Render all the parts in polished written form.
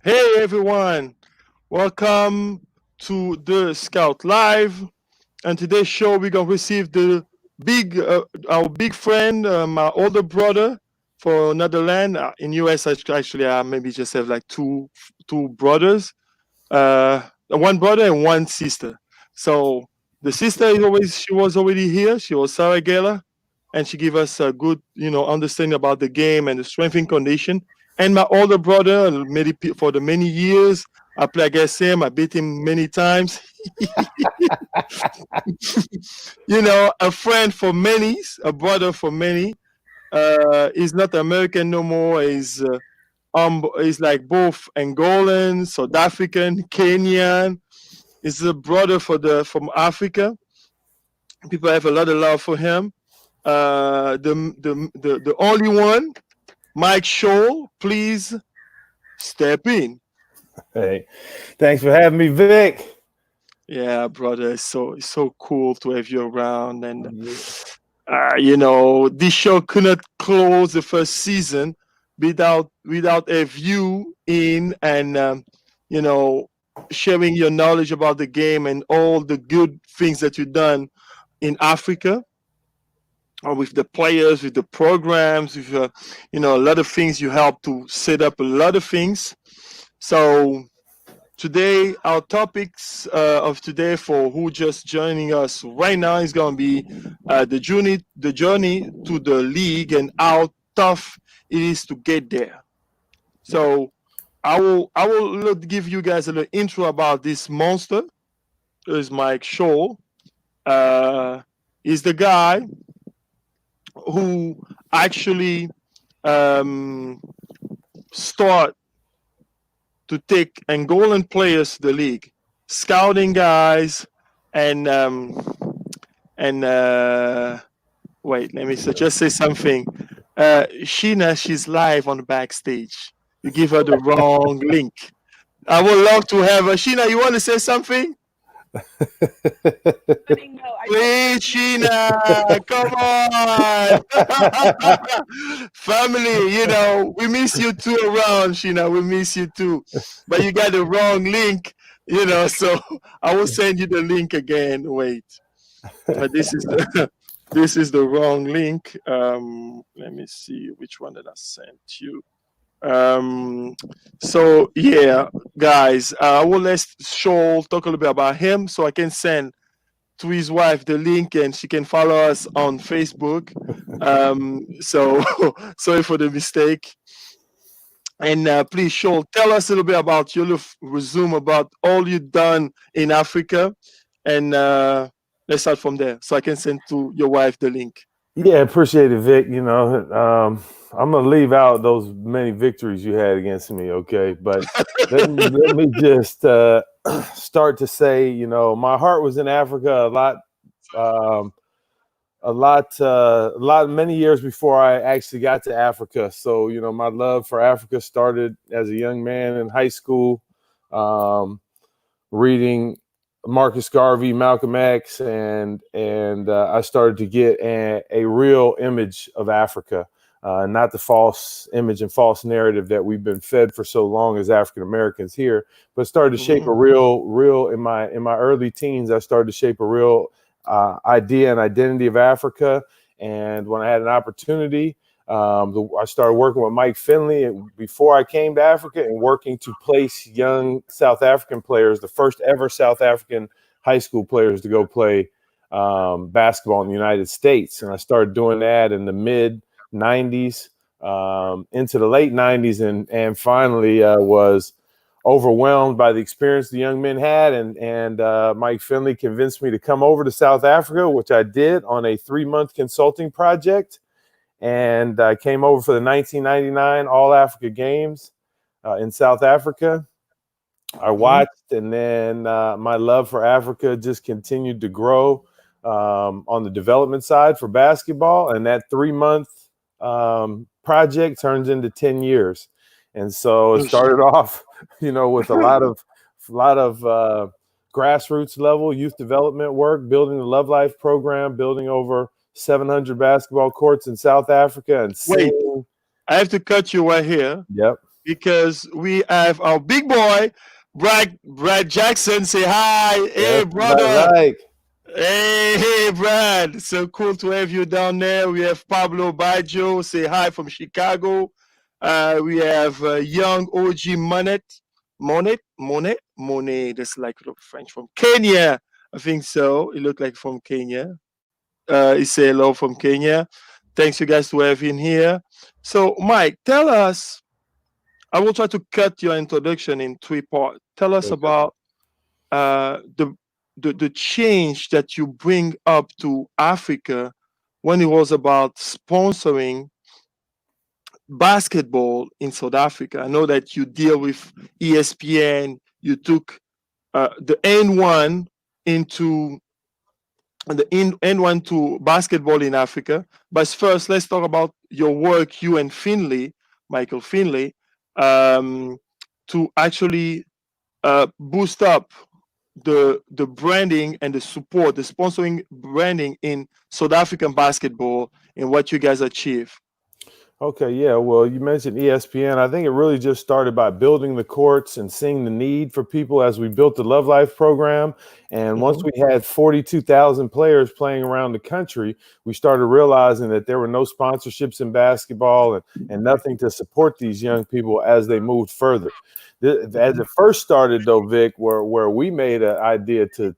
Hey everyone, welcome to the Scout Live. And today's show, we're gonna receive our big friend, my older brother for another land in US. Actually, I maybe just have like two brothers, one brother and one sister. So the sister she was already here. She was Sarah Geller, and she gave us a good, understanding about the game and the strength and condition. And my older brother, for the many years, I play against him. I beat him many times. A friend for many, a brother for many. He's not American no more. He's like both Angolan, South African, Kenyan. He's a brother from Africa. People have a lot of love for him. The only one, Mike Sholl, please step in. Hey, thanks for having me, Vic. Yeah, brother, it's so cool to have you around, and this show could not close the first season without a view in and sharing your knowledge about the game and all the good things that you've done in Africa, or with the players, with the programs, with a lot of things you help to set up a lot of things. So today, our topics of today for who just joining us right now is going to be the journey to the league and how tough it is to get there. So I will give you guys a little intro about this monster. Is Mike Sholl. Is the guy who actually start to take Angolan players to the league, scouting guys, and wait, let me just say something. Sheena, she's live on the backstage. You give her the wrong link. I would love to have her. Sheena, you want to say something? Please, Sheena, come on. Family, we miss you too around, Sheena. We miss you too. But you got the wrong link, so I will send you the link again. Wait. This is the wrong link. Let me see which one that I sent you. So yeah, guys, I will let Shoal talk a little bit about him so I can send to his wife the link and she can follow us on Facebook. So sorry for the mistake. And please, Shoal, tell us a little bit about your resume about all you've done in Africa, and let's start from there so I can send to your wife the link. Yeah, appreciate it, Vic. I'm gonna leave out those many victories you had against me, okay? But let me just start to say, my heart was in Africa many years before I actually got to Africa. So, my love for Africa started as a young man in high school, reading Marcus Garvey, Malcolm X, and I started to get a real image of Africa, not the false image and false narrative that we've been fed for so long as African Americans here, but started to shape a real in my early teens. I started to shape a real idea and identity of Africa. And when I had an opportunity, I started working with Mike Finley before I came to Africa and working to place young South African players, the first ever South African high school players to go play basketball in the United States. And I started doing that in the mid 90s into the late 90s and finally was overwhelmed by the experience the young men had. And Mike Finley convinced me to come over to South Africa, which I did on a 3-month consulting project. And I came over for the 1999 All-Africa Games in South Africa. I watched, and then my love for Africa just continued to grow on the development side for basketball. And that 3-month project turns into 10 years. And so it started off, with a lot of grassroots level youth development work, building the Love Life program, building over 700 basketball courts in South Africa. And wait, I have to cut you right here. Yep. because we have our big boy, Brad Jackson. Say hi. Hey, That's about brother. right. Hey, Brad. So cool to have you down there. We have Pablo Baggio. Say hi from Chicago. We have young OG Monet. That's like French from Kenya. I think so. It looked like from Kenya. He say hello from Kenya. Thanks you guys to have in here. So, Mike, tell us. I will try to cut your introduction in three parts. Tell us Okay. about uh, the, the change that you bring up to Africa when it was about sponsoring basketball in South Africa. I know that you deal with ESPN. You took the N1 into N1 to basketball in Africa. But first, let's talk about your work, you and Finley, Michael Finley, um, to actually boost up the branding and the support, the sponsoring branding in South African basketball and what you guys achieve. Okay, yeah. Well, you mentioned ESPN. I think it really just started by building the courts and seeing the need for people as we built the Love Life program. And once Mhm, we had 42,000 players playing around the country, we started realizing that there were no sponsorships in basketball and nothing to support these young people as they moved further. As mhm, it first started, though, Vic, where we made an idea to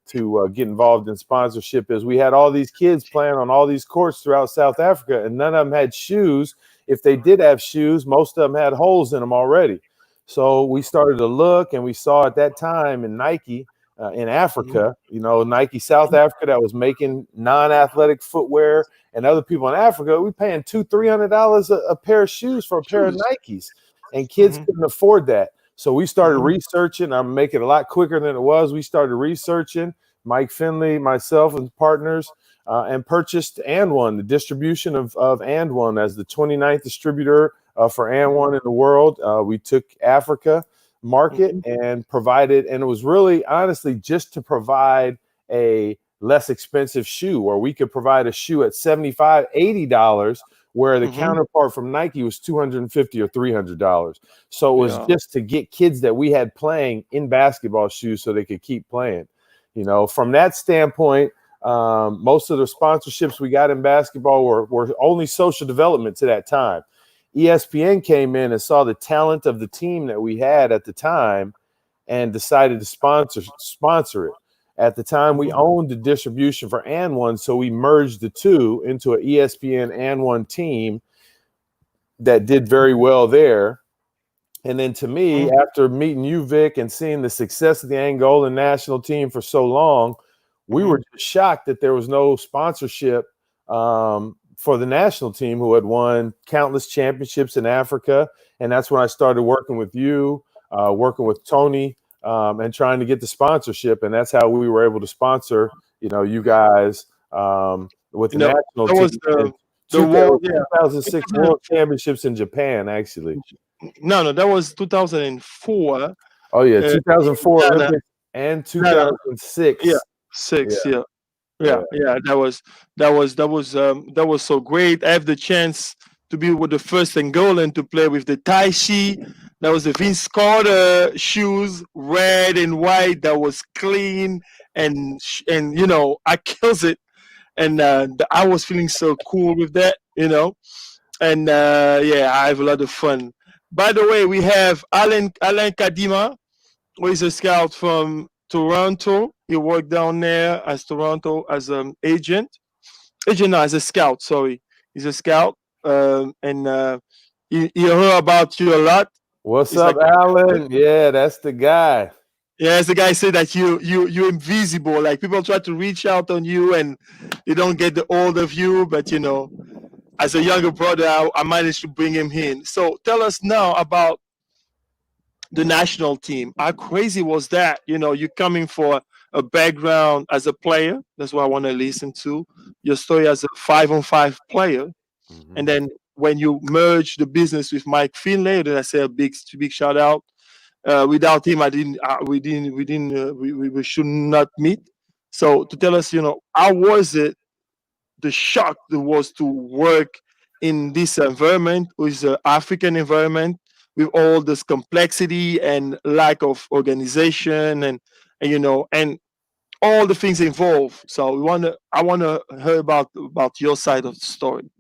get involved in sponsorship is we had all these kids playing on all these courts throughout South Africa, and none of them had shoes. If they did have shoes, most of them had holes in them already. So we started to look, and we saw at that time in Nike in mhm, Africa, Nike South Africa that was making non-athletic footwear, and other people in Africa, we paying $200-300 a pair of shoes for a pair of shoes. Nikes, and kids Mhm, couldn't afford that. So we started mhm, researching. I'm making it a lot quicker than it was. We started researching. Mike Finley, myself, and partners and purchased And One, the distribution of And One as the 29th distributor for And mhm, One in the world. We took Africa market mhm, and provided, and it was really honestly just to provide a less expensive shoe, or we could provide a shoe at $75-80, where the mhm. counterpart from Nike was $250 or $300. So it was Yeah. just to get kids that we had playing in basketball shoes so they could keep playing. From that standpoint, most of the sponsorships we got in basketball were only social development to that time. ESPN came in and saw the talent of the team that we had at the time and decided to sponsor it. At the time, we Mhm, owned the distribution for And One, so we merged the two into an ESPN And One team that did very well there. And then to me, mhm, after meeting you, Vic, and seeing the success of the Angolan national team for so long, we were mhm, just shocked that there was no sponsorship for the national team, who had won countless championships in Africa. And that's when I started working with you, working with Tony, and trying to get the sponsorship. And that's how we were able to sponsor, you guys with You the know, national that team. was And the world. Yeah, 2006 World 2000. Championships in Japan, actually. No, that was 2004 Oh yeah, in 2004 Ghana. Olympics and Ghana. Yeah, 2006. Yeah, 6. Yeah, yeah. yeah. That was so great. I have the chance to be with the first Angolan to play with the Taishi. That was the Vince Carter shoes, red and white. That was clean and I kills it. And I was feeling so cool with that. And yeah, I have a lot of fun. By the way, we have Alan Kadima, who is a scout from Toronto. He worked down there as Toronto as an agent, no, as a scout. Sorry, he's a scout, and he heard about you a lot. What's He's like, up, Alan? Yeah, that's the guy. yeah, as the guy said that you're invisible. Like people try to reach out on you and they don't get the hold of you, but as a younger brother, I managed to bring him in. So tell us now about the national team. How crazy was that? You're coming for a background as a player. That's what I want to listen to. Your story as a 5-on-5 player. Hmm. And then when you merge the business with Mike Finlay, then I say a big shout out. Without him, I didn't. We should not meet. So to tell us, how was it? The shock that was to work in this environment, which is an African environment, with all this complexity and lack of organization and all the things involved. So I want to hear about your side of the story.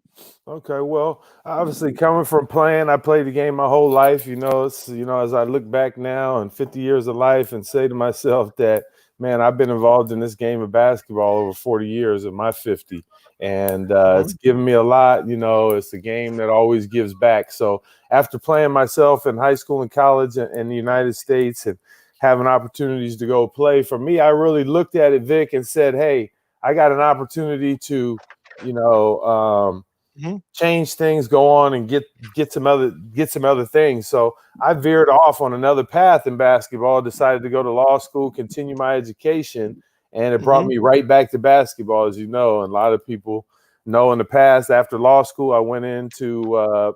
Okay, well, obviously coming from playing, I played the game my whole life. It's as I look back now and 50 years of life and say to myself that, man, I've been involved in this game of basketball over 40 years of my 50, and it's Mhm. given me a lot. It's a game that always gives back. So after playing myself in high school and college in the United States and having opportunities to go play, for me, I really looked at it, Vic, and said, hey, I got an opportunity to, you know. Mhm. Change things, go on and get some other things. So I veered off on another path in basketball, decided to go to law school, continue my education, and it brought Mhm. me right back to basketball, as you know. And a lot of people know in the past, after law school, I went into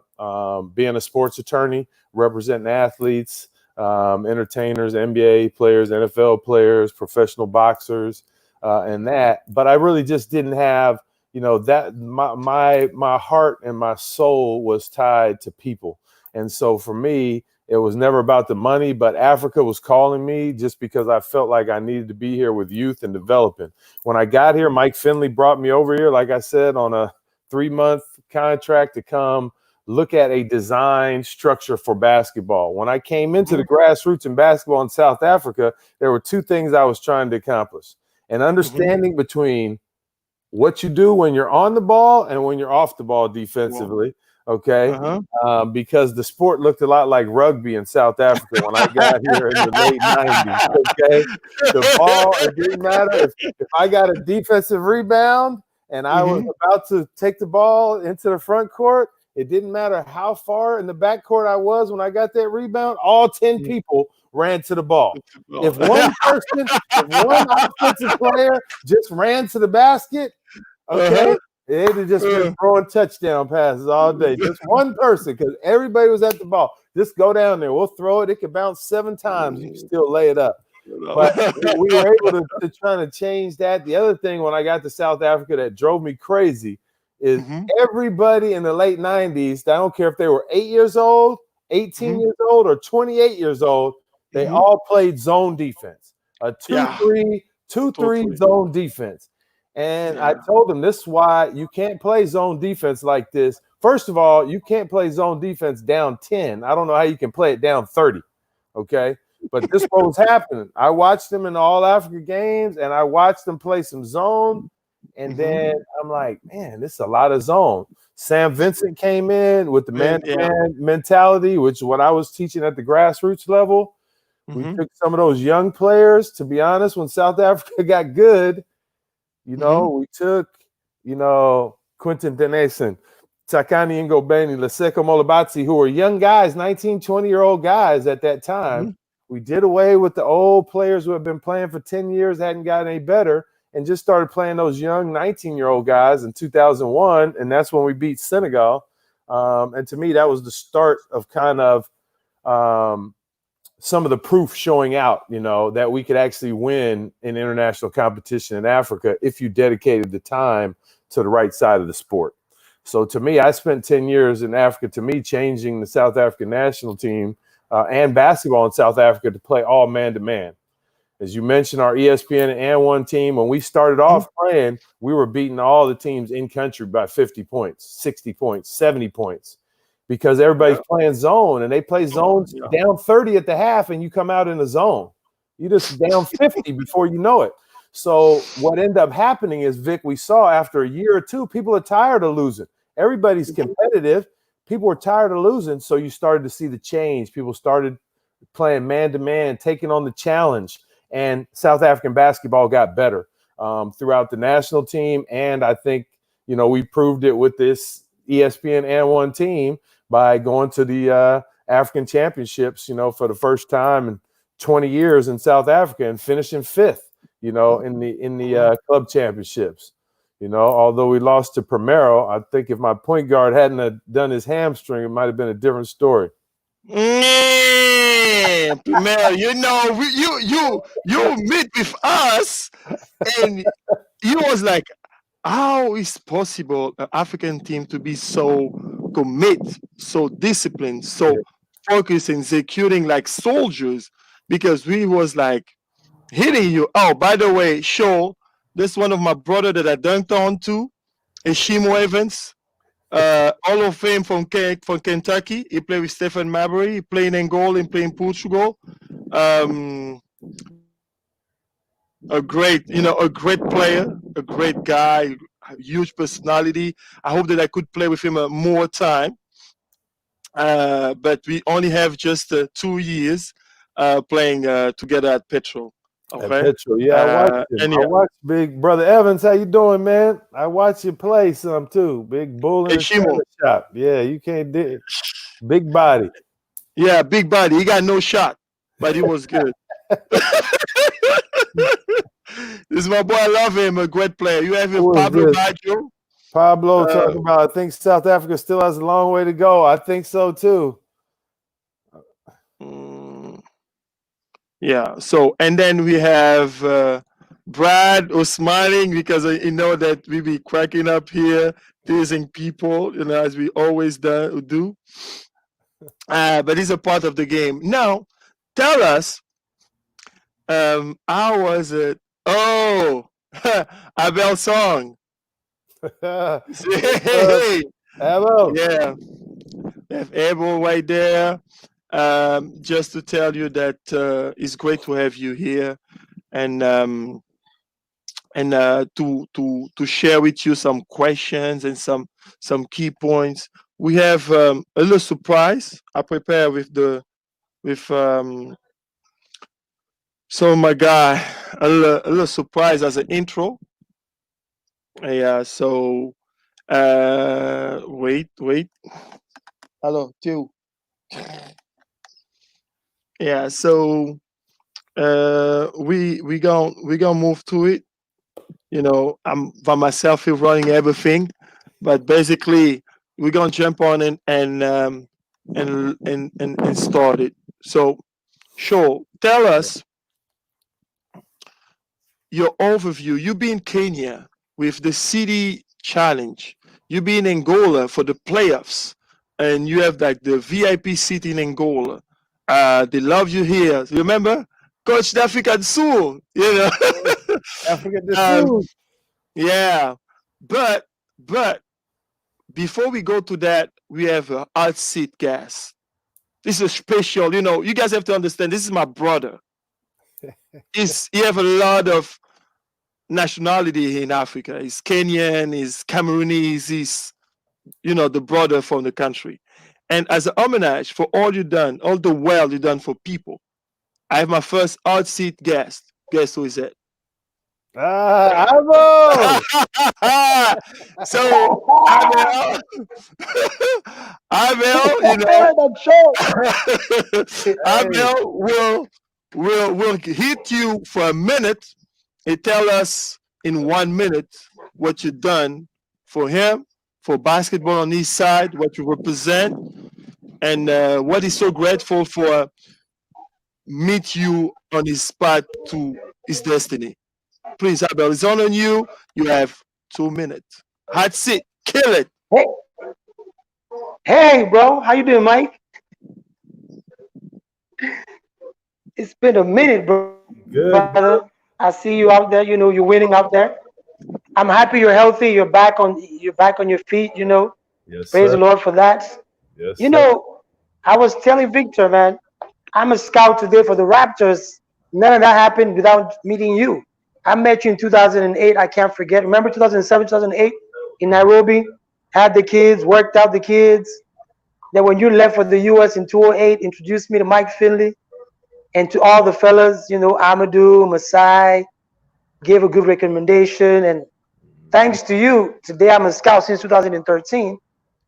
being a sports attorney, representing athletes, entertainers, NBA players, NFL players, professional boxers, and that. But I really just didn't have that my heart and my soul was tied to people. And so for me, it was never about the money, but Africa was calling me just because I felt like I needed to be here with youth and developing. When I got here, Mike Finley brought me over here, like I said, on a 3-month contract to come look at a design structure for basketball. When I came into the Mhm. grassroots in basketball in South Africa, there were two things I was trying to accomplish: an Mhm. understanding between what you do when you're on the ball and when you're off the ball Wow. defensively. Okay. Uh-huh. Because the sport looked a lot like rugby in South Africa when I got here in the late 90s. Okay. The ball, it didn't matter if I got a defensive rebound and I was Mhm. about to take the ball into the front court. It didn't matter how far in the back court I was when I got that rebound, all 10 Mhm. people ran to the ball. If Well, one offensive player just ran to the basket, uh-huh. okay, it'd have just been Uh. throwing touchdown passes all day. Just one person, because everybody was at the ball. Just go down there. We'll throw it. It could bounce 7 times. You can still lay it up. But we were able to try to change that. The other thing when I got to South Africa that drove me crazy is Mhm. everybody in the late 90s, I don't care if they were 8 years old, 18 Mhm. years old, or 28 years old, they Mhm. all played zone defense, a Yeah, 2-3, 2-3 totally. zone defense. And I Yeah. told them this is why you can't play zone defense like this. First of all, you can't play zone defense down 10. I don't know how you can play it down 30. Okay. But this what was happening. I watched them in the All Africa games and I watched them play some zone. And Mhm. then I'm like, man, this is a lot of zone. Sam Vincent came in with the And yeah. man-to-man mentality, which is what I was teaching at the grassroots level. We Mhm. took some of those young players, to be honest, when South Africa got good, Mhm. we took, Quentin Denison, Takani Ngobeni, Laseko Molabatsi, who were young guys, 19, 20-year-old guys at that time. Mhm. We did away with the old players who had been playing for 10 years, hadn't gotten any better, and just started playing those young 19-year-old guys in 2001, and that's when we beat Senegal. And to me, that was the start of kind of some of the proof showing out, that we could actually win in international competition in Africa if you dedicated the time to the right side of the sport. So to me, I spent 10 years in Africa, to me, changing the South African national team and basketball in South Africa to play all man-to-man. As you mentioned, our ESPN and one team, when we started Mhm. off playing, we were beating all the teams in country by 50 points, 60 points, 70 points, because everybody's Yeah. playing zone and they play Oh, zones yeah. down 30 at the half and you come out in the zone. You just down 50 before you know it. So what ended up happening is, Vic, we saw after a year or two, people are tired of losing. Everybody's Mhm. competitive. People were tired of losing. So you started to see the change. People started playing man-to-man, taking on the challenge. And South African basketball got better throughout the national team. And I think, we proved it with this ESPN and one team by going to the African championships, for the first time in 20 years in South Africa and finishing fifth, in the club championships. Although we lost to Primero, I think if my point guard hadn't have done his hamstring, it might have been a different story. Primero, you meet with us, and you was like, how is possible an African team to be so commit, so disciplined, so focused and executing like soldiers because we was like hitting you. Oh, by the way, Show, this one of my brother that I dunked on to is Shimo Evans. Hall of Fame from Kentucky. He played with Stephen Marbury. He played in Angola and played in Portugal. Um, a great player, a great guy, huge personality. I hope that I could play with him more time. But we only have just 2 years playing together at Petro. At Okay. Petro, yeah, I watched him. And I yeah, watched Big Brother Evans. How you doing, man? I watched you play some too. Big bull in hey the Shimo. china shop. Yeah, you can't do big body. Yeah, big body. He got no shot, but he was good. This is my boy. I love him. A great player. You have Who is Pablo this? Baggio. Pablo Uh, talking about, I think South Africa still has a long way to go. I think so too. mm, yeah. So and then we have Brad who's smiling because he know that we be cracking up here, teasing people, as we always do. But it's a part of the game. Now, tell us, how was it? Oh, Abel song. What's up? Hey, Hello. yeah, we have Abel right there. Just to tell you that it's great to have you here, and to share with you some questions and some key points. We have a little surprise I prepare with so my guy a little surprise as an intro. Yeah. So wait. Hello, two. Yeah. So we gonna move to it. I'm by myself here running everything, but basically we're gonna jump on it and start it. So, sure, tell us your overview. You be in Kenya with the City Challenge. You be in Angola for the playoffs, and you have like the VIP seat in Angola. They love you here. Remember, Coach Africa Sul. Africa the um, Sul. yeah, but before we go to that, we have a hot seat gas. This is special. You guys have to understand. This is my brother. He have a lot of nationality in Africa. He's Kenyan, he's Cameroonese, he's the brother from the country. And as a homage for all you done, all the well you done for people, I have my first hot seat guest. Guess who is it? Avo. So Abel, Abel, Hey. Abel will hit you for a minute and tell us in 1 minute what you've done for him, for basketball on his side, what you represent, and what he's so grateful for meet you on his path to his destiny. Please, Abel, it's on you. You have 2 minutes. That's it. Kill it. Hey, hey, bro, how you doing, Mike? It's been a minute, brother. Good. I see you out there. You're winning out there. I'm happy you're healthy. You're back on your feet. Yes, Praise the sir. Lord for that. Yes, You sir. know, I was telling Victor, man, I'm a scout today for the Raptors. None of that happened without meeting you. I met you in 2008. I can't forget. Remember 2007, 2008 in Nairobi? Had the kids, worked out the kids. Then when you left for the US in 2008, introduced me to Mike Finley and to all the fellas, Amadou, Masai, gave a good recommendation. And thanks to you, today I'm a scout since 2013.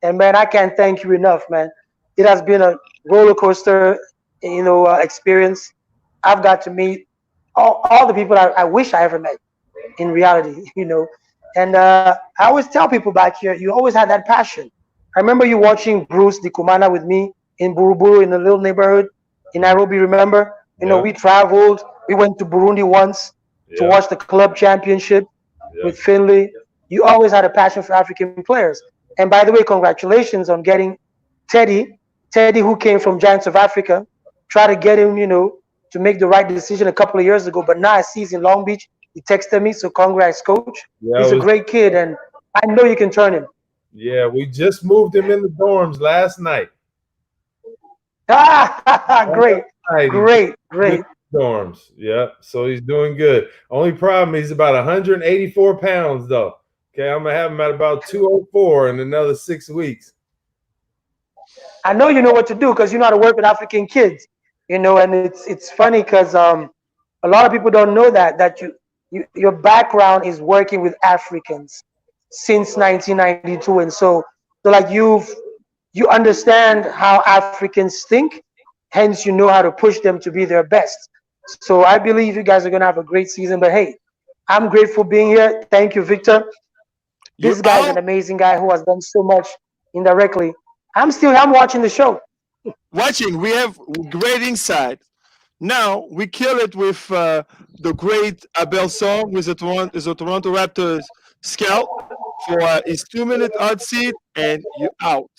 And man, I can't thank you enough, man. It has been a roller coaster, experience. I've got to meet all the people I wish I ever met in reality. And I always tell people back here, you always had that passion. I remember you watching Bruce the Kumana with me in Buruburu in a little neighborhood in Nairobi, remember? Yeah. We traveled. We went to Burundi once to Yeah. watch the club championship Yeah. with Finley. You always had a passion for African players. And by the way, congratulations on getting Teddy Teddy, who came from Giants of Africa, tried to get him, to make the right decision a couple of years ago. But now I see he's in Long Beach. He texted me, so congrats, coach. Yeah, He's a great kid, and I know you can turn him. Yeah, we just moved him in the dorms last night. Great, great. Dorms, yeah. So he's doing good. Only problem, he's about 184 pounds, though. Okay, I'm gonna have him at about 204 in another 6 weeks. I know you know what to do because you know how to work with African kids, and it's funny because a lot of people don't know that your background is working with Africans since 1992, and so like you understand how Africans think, hence you know how to push them to be their best. So I believe you guys are gonna have a great season. But hey, I'm grateful being here. Thank you, Victor. This guy's an amazing guy who has done so much indirectly. I'm watching the show. Watching, we have great insight. Now we kill it with the great Abel Song with the Toronto Raptors scout for his 2-minute hot seat, and you're out.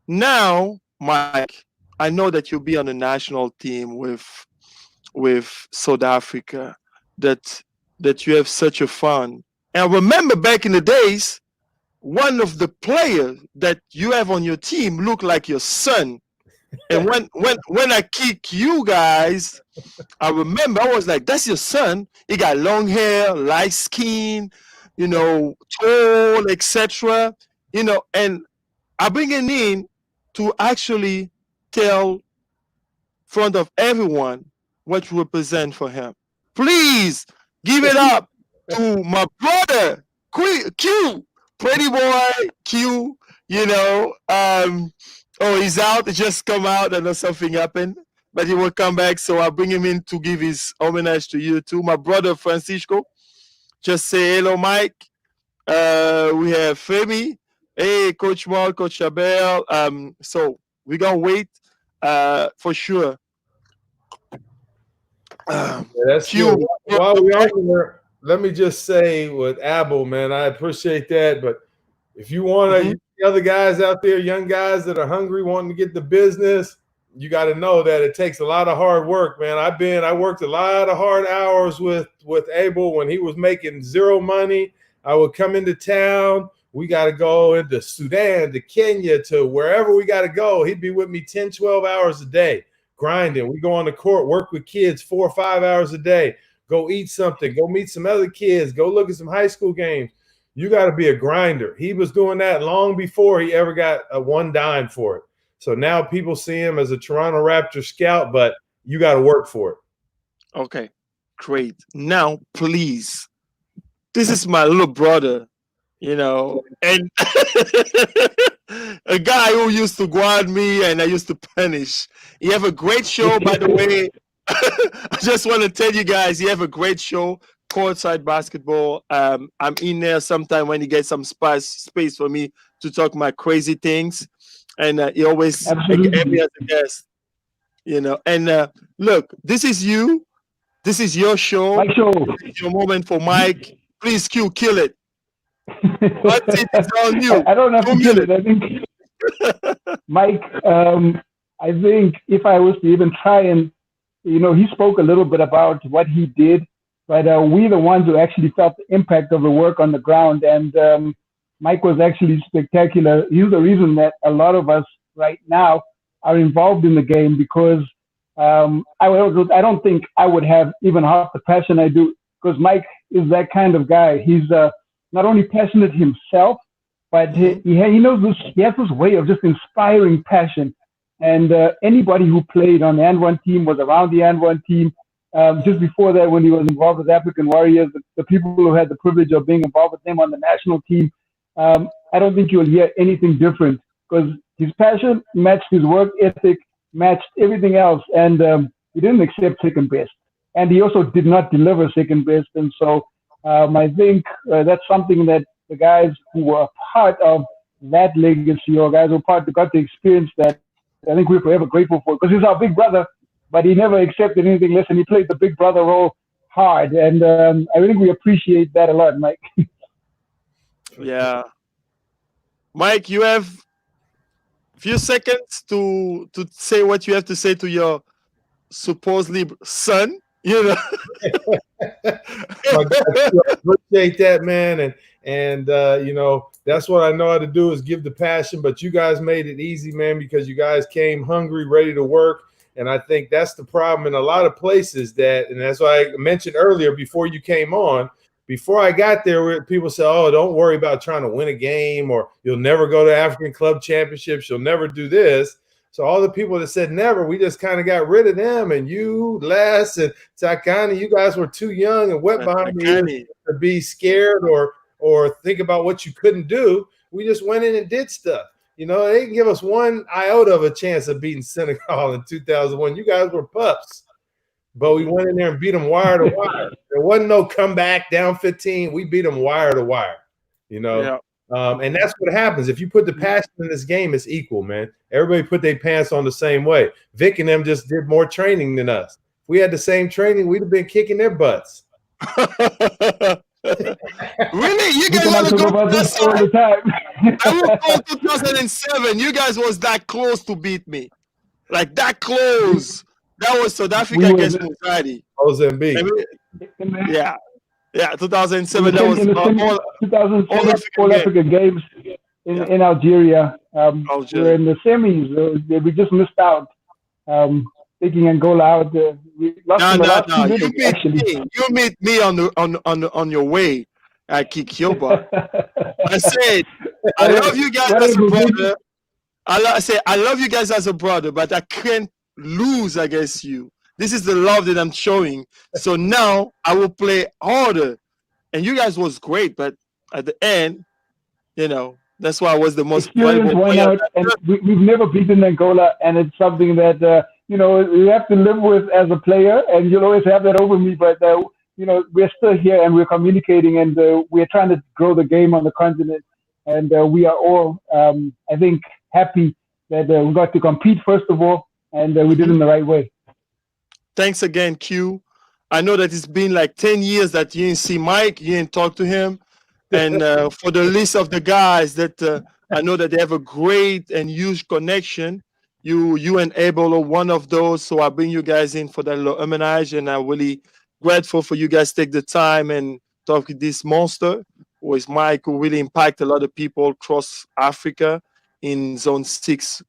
Now, Mike, I know that you'll be on the national team with South Africa. That you have such a fun. And I remember back in the days, one of the players that you have on your team looked like your son. And when I kick you guys, I remember I was like, "That's your son. He got long hair, light skin, tall, etc." And I bring him in to actually tell front of everyone what you represent for him. Please give it up to my brother, Q, pretty boy, Q. He's out. He just come out. I know something happened, but he will come back. So I'll bring him in to give his homage to you too. My brother Francisco. Just say hello, Mike. We have Femi. Hey, Coach Mal, Coach Abel. So we're gonna wait for sure. That's Q. While we're on there, let me just say with Abel, man, I appreciate that. But if you want to, the other guys out there, young guys that are hungry, wanting to get the business, you got to know that it takes a lot of hard work, man. I worked a lot of hard hours with Abel when he was making zero money. I would come into town. We got to go into Sudan, to Kenya, to wherever we got to go. He'd be with me 10, 12 hours a day, grinding. We go on the court, work with kids 4 or 5 hours a day, go eat something, go meet some other kids, go look at some high school games. You got to be a grinder. He was doing that long before he ever got a one dime for it. So now people see him as a Toronto Raptors scout, but you got to work for it. Okay, great. Now, please, this is my little brother, and a guy who used to guard me and I used to punish. You have a great show, by the way. I just want to tell you guys, you have a great show. Courtside basketball. I'm in there sometime when you get some space for me to talk my crazy things, and he always get me as a guest, And look, this is you. This is your show. Mike Sholl. This is your moment for Mike. Please, Q, kill it. It's on you. I don't have to kill it. I think, Mike. I think if I was to even try and, he spoke a little bit about what he did. But we're the ones who actually felt the impact of the work on the ground. And Mike was actually spectacular. He's the reason that a lot of us right now are involved in the game because I don't think I would have even half the passion I do because Mike is that kind of guy. He's not only passionate himself, but he knows this. He has this way of just inspiring passion. And anybody who played on the And1 team was around the And1 team. Just before that, when he was involved with African Warriors, the people who had the privilege of being involved with him on the national team, I don't think you'll hear anything different because his passion matched his work ethic, matched everything else, and he didn't accept second best. And he also did not deliver second best. And so I think that's something that the guys who were part of that legacy or guys who got to experience that, I think we're forever grateful for because he's our big brother. But he never accepted anything less, and he played the big brother role hard. And I think we appreciate that a lot, Mike. Yeah. Mike, you have few seconds to say what you have to say to your supposedly son. You know. My God, I appreciate that, man, and that's what I know how to do is give the passion. But you guys made it easy, man, because you guys came hungry, ready to work, and I think that's the problem in a lot of places. And that's why I mentioned earlier before you came on. Before I got there, where people say, "Oh, don't worry about trying to win a game, or you'll never go to African Club Championships, you'll never do this." So all the people that said never, we just kind of got rid of them. And you, Les, and Takani, you guys were too young and wet behind the ears to be scared or think about what you couldn't do. We just went in and did stuff. They didn't give us one iota of a chance of beating Senegal in 2001. You guys were pups. But we went in there and beat them wire to wire. There wasn't no comeback down 15. We beat them wire to wire, Yeah. And that's what happens. If you put the passion in this game, it's equal, man. Everybody put their pants on the same way. Vic and them just did more training than us. If we had the same training, we'd have been kicking their butts. Really? You guys want to go all the time? I will go 2007. You guys was that close to beat me. Like that close. That was South Africa against Mozambique. Mozambique. Yeah. Yeah, 2007. That was 2007 All Africa Games in Algeria. We were in the semis. We just missed out. Taking Angola out. We lost no. You meet me on your way. I kick your butt. I said, I love you guys as a brother. I love you guys as a brother, but I can't lose against you. This is the love that I'm showing. So now I will play harder. And you guys was great, but at the end, that's why I was the most valuable player. And we've never beaten Angola, and it's something that you have to live with as a player, and you'll always have that over me. But we're still here, and we're communicating, and we're trying to grow the game on the continent. And we are all, I think, happy that we got to compete first of all, and we did it in the right way. Thanks again, Q. I know that it's been like 10 years that you didn't see Mike, you didn't talk to him. And for the list of the guys that I know that they have a great and huge connection, you and Abel are one of those. So I bring you guys in for that little homage, and I'm really grateful for you guys take the time and talk with this monster, who is Mike, who really impact a lot of people across Africa in Zone 6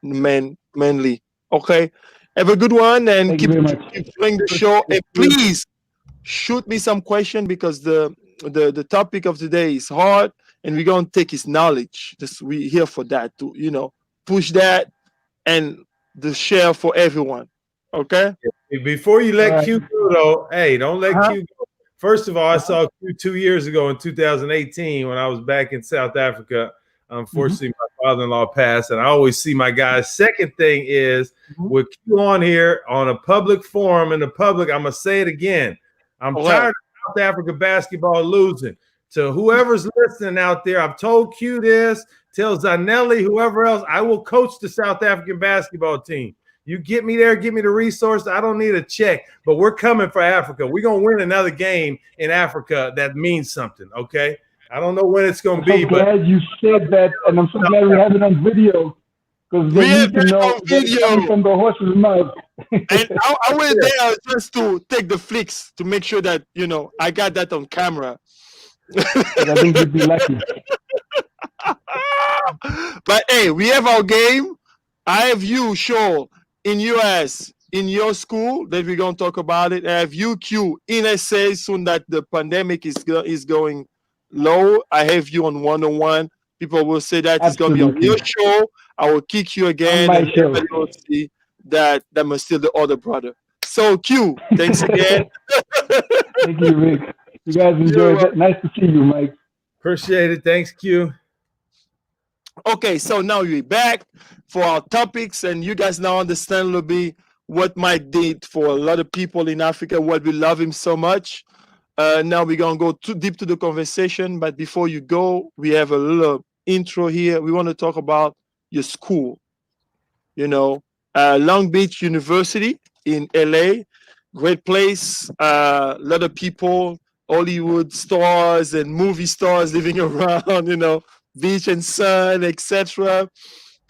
mainly. Okay. Have a good one, and keep playing the show. And please shoot me some question, because the topic of today is hard, and we're gonna take his knowledge. We're here for that to push that and the share for everyone. Okay. Before you let Q go, though, hey, don't let Q go. First of all, I saw Q 2 years ago in 2018 when I was back in South Africa. Unfortunately, my father-in-law passed, and I always see my guys. Second thing is, with Q on here on a public forum in the public, I'm going to say it again. I'm tired of South Africa basketball losing. To whoever's listening out there, I've told Q this, tell Zanelli, whoever else, I will coach the South African basketball team. You get me there, give me the resource. I don't need a check, but we're coming for Africa. We're going to win another game in Africa that means something, okay? I don't know when it's going to be, but I'm glad you said that, and I'm so glad we have it on video, because we need to know that from the horse's mouth. And I went there just to take the flicks to make sure that I got that on camera. I think you'd be lucky. But hey, we have our game. I have you, Sholl, in US, in your school, that we're gonna talk about it. I have you, Q, in SA, soon that the pandemic is going low. I have you on 101. People will say that it's going to be on your show. I will kick you again. On my show. And will see that I'm still the other brother. So, Q, thanks again. Thank you, Rick. You guys enjoyed it. Nice to see you, Mike. Appreciate it. Thanks, Q. Okay, so now we're back for our topics, and you guys now understand a little bit what Mike did for a lot of people in Africa, why we love him so much. Now we're going to go too deep to the conversation, but before you go, we have a little intro here. We want to talk about your school. Long Beach University in LA, great place. A lot of people, Hollywood stars and movie stars living around, beach and sun, etc.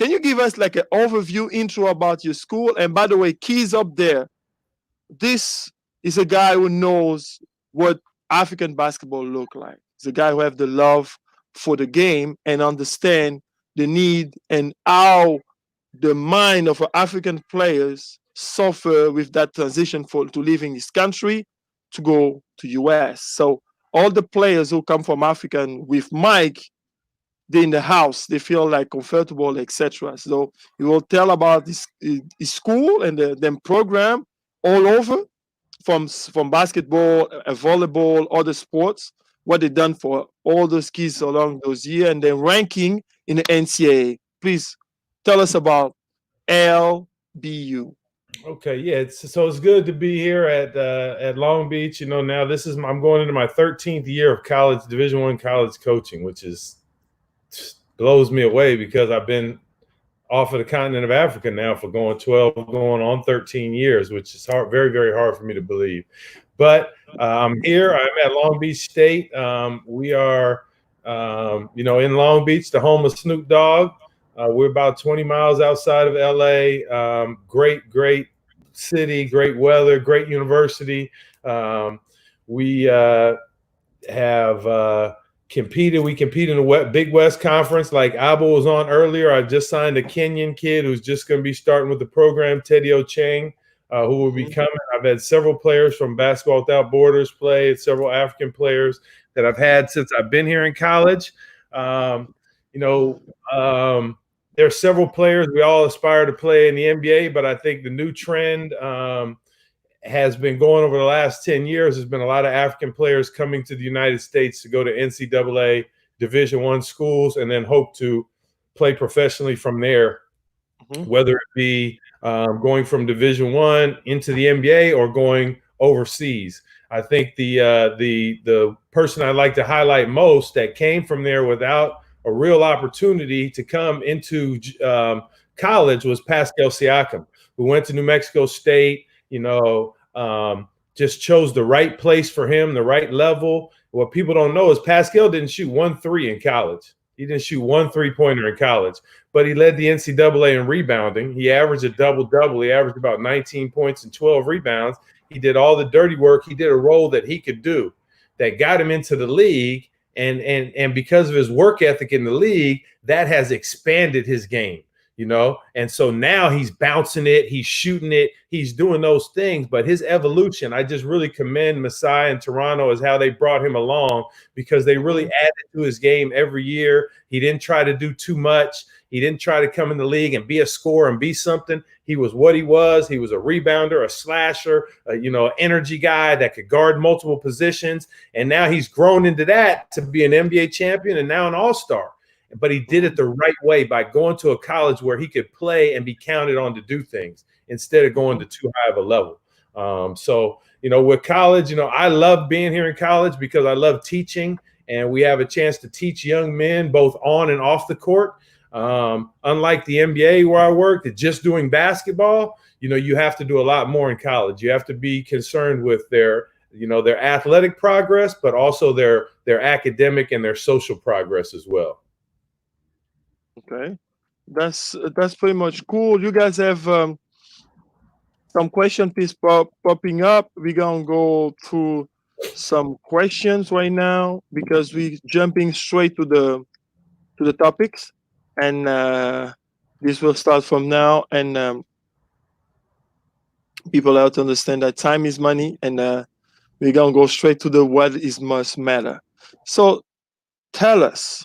can you give us like an overview intro about your school? And by the way, Keys up there, this is a guy who knows what African basketball look like. He's a guy who have the love for the game and understand the need and how the mind of African players suffer with that transition to leaving his country to go to US. So all the players who come from Africa and with Mike, they're in the house, they feel like comfortable, etc. So he will tell about his school and the program all over, from basketball, volleyball, other sports, what they done for all those kids along those years, and then ranking in the NCAA. Please tell us about LBU. Okay, yeah. It's good to be here at Long Beach. You know, now I'm going into my 13th year of college, Division I college coaching, which blows me away because I've been off of the continent of Africa now for going on 13 years, which is very, very hard for me to believe. But I'm here. I'm at Long Beach State. We are, in Long Beach, the home of Snoop Dogg. We're about 20 miles outside of LA. Great city, great weather, great university. We have competed. We compete in the Big West Conference, like Abo was on earlier. I just signed a Kenyan kid who's just going to be starting with the program, Teddy Ocheng, who will be coming. I've had several players from Basketball Without Borders play, several African players that I've had since I've been here in college. There are several players we all aspire to play in the NBA, but I think the new trend has been going over the last 10 years. There's been a lot of African players coming to the United States to go to NCAA Division I schools and then hope to play professionally from there, whether it be going from Division I into the NBA or going overseas. I think the person I'd like to highlight most that came from there without a real opportunity to come into college was Pascal Siakam, who went to New Mexico State. Just chose the right place for him, the right level. What people don't know is Pascal didn't shoot 1-3 in college. He didn't shoot 1 3-pointer in college, but he led the NCAA in rebounding. He averaged a double-double. He averaged about 19 points and 12 rebounds. He did all the dirty work. He did a role that he could do that got him into the league. And because of his work ethic in the league, that has expanded his game. And so now he's bouncing it, he's shooting it, he's doing those things. But his evolution, I just really commend Masai and Toronto as how they brought him along, because they really added to his game every year. He didn't try to do too much. He didn't try to come in the league and be a scorer and be something. He was what he was. He was a rebounder, a slasher, energy guy that could guard multiple positions. And now he's grown into that to be an NBA champion and now an all-star. But he did it the right way by going to a college where he could play and be counted on to do things instead of going to too high of a level. With college, I love being here in college because I love teaching, and we have a chance to teach young men both on and off the court. Unlike the NBA where I worked, just doing basketball, you have to do a lot more in college. You have to be concerned with their athletic progress, but also their academic and their social progress as well. Okay, that's pretty much cool. You guys have some question piece popping up. We're gonna go through some questions right now because we're jumping straight to the topics, and this will start from now. And people have to understand that time is money, and we're gonna go straight to the what is must matter. So tell us